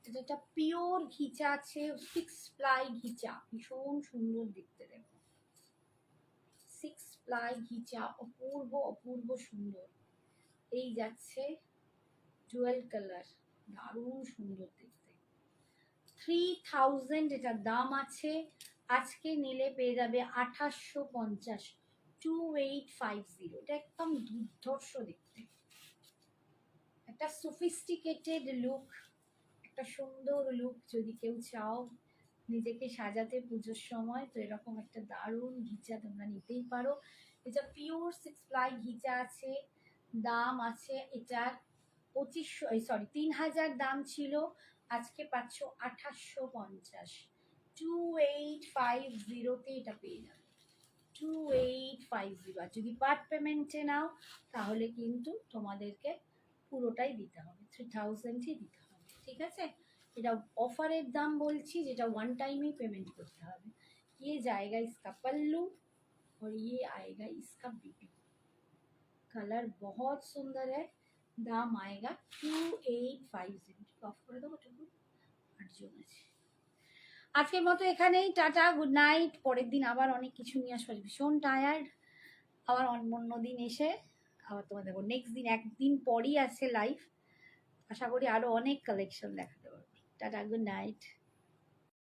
এটা একটা পিওর ঘিচা আছে, 6 প্লাই ঘিচা, ভীষণ সুন্দর দেখতে, দেখো 6 প্লাই ঘিচা, অপূর্ব অপূর্ব সুন্দর। এই যাচ্ছে জুয়েল কালার, দারুণ সুন্দর দেখতে, 3000 এটার দাম আছে, আজকে নিলে পেয়ে যাবে 2850, 2850, এটা একদম দুর্ধর্ষ দেখতে, একটা সফিস্টিকেটেড লুক, একটা সুন্দর লুক, যদি কেউ চাও নিজেকে সাজাতে পুজোর সময়, তো এরকম একটা দারুণ ঘিচা তোমরা নিতেই পারো। এটা পিওর 6 প্লাই ঘিচা আছে, দাম আছে এটার 3000 দাম ছিল, আজকে পাচ্ছ 2850, 2850-তে এটা পেয়ে যাবে, 2850। আর যদি পার্ট পেমেন্টে নাও তাহলে কিন্তু তোমাদেরকে পুরোটাই দিতে হবে, 3000-ই দিতে হবে, ঠিক আছে। এটা অফারের দাম বলছি, যেটা ওয়ান टाइम पेमेंट करते হবে। ये जाएगा इसका पल्लू और ये आएगा इसका बीपी, कलर बहुत सुंदर है, दाम आएगा 2850। অফ করে দেবো টুকু, 8 জন আছে। আজকের মতো এখানেই, টাটা, গুড নাইট। পরের দিন আবার অনেক কিছু নিয়ে আসবো, ভীষণ টায়ার্ড, আবার অন্য দিন এসে আবার তোমাদের দেখো, নেক্সট দিন একদিন পরই আছে লাইভ, আশা করি আরো অনেক কালেকশন দেখাতে পারবো। Tata, good night.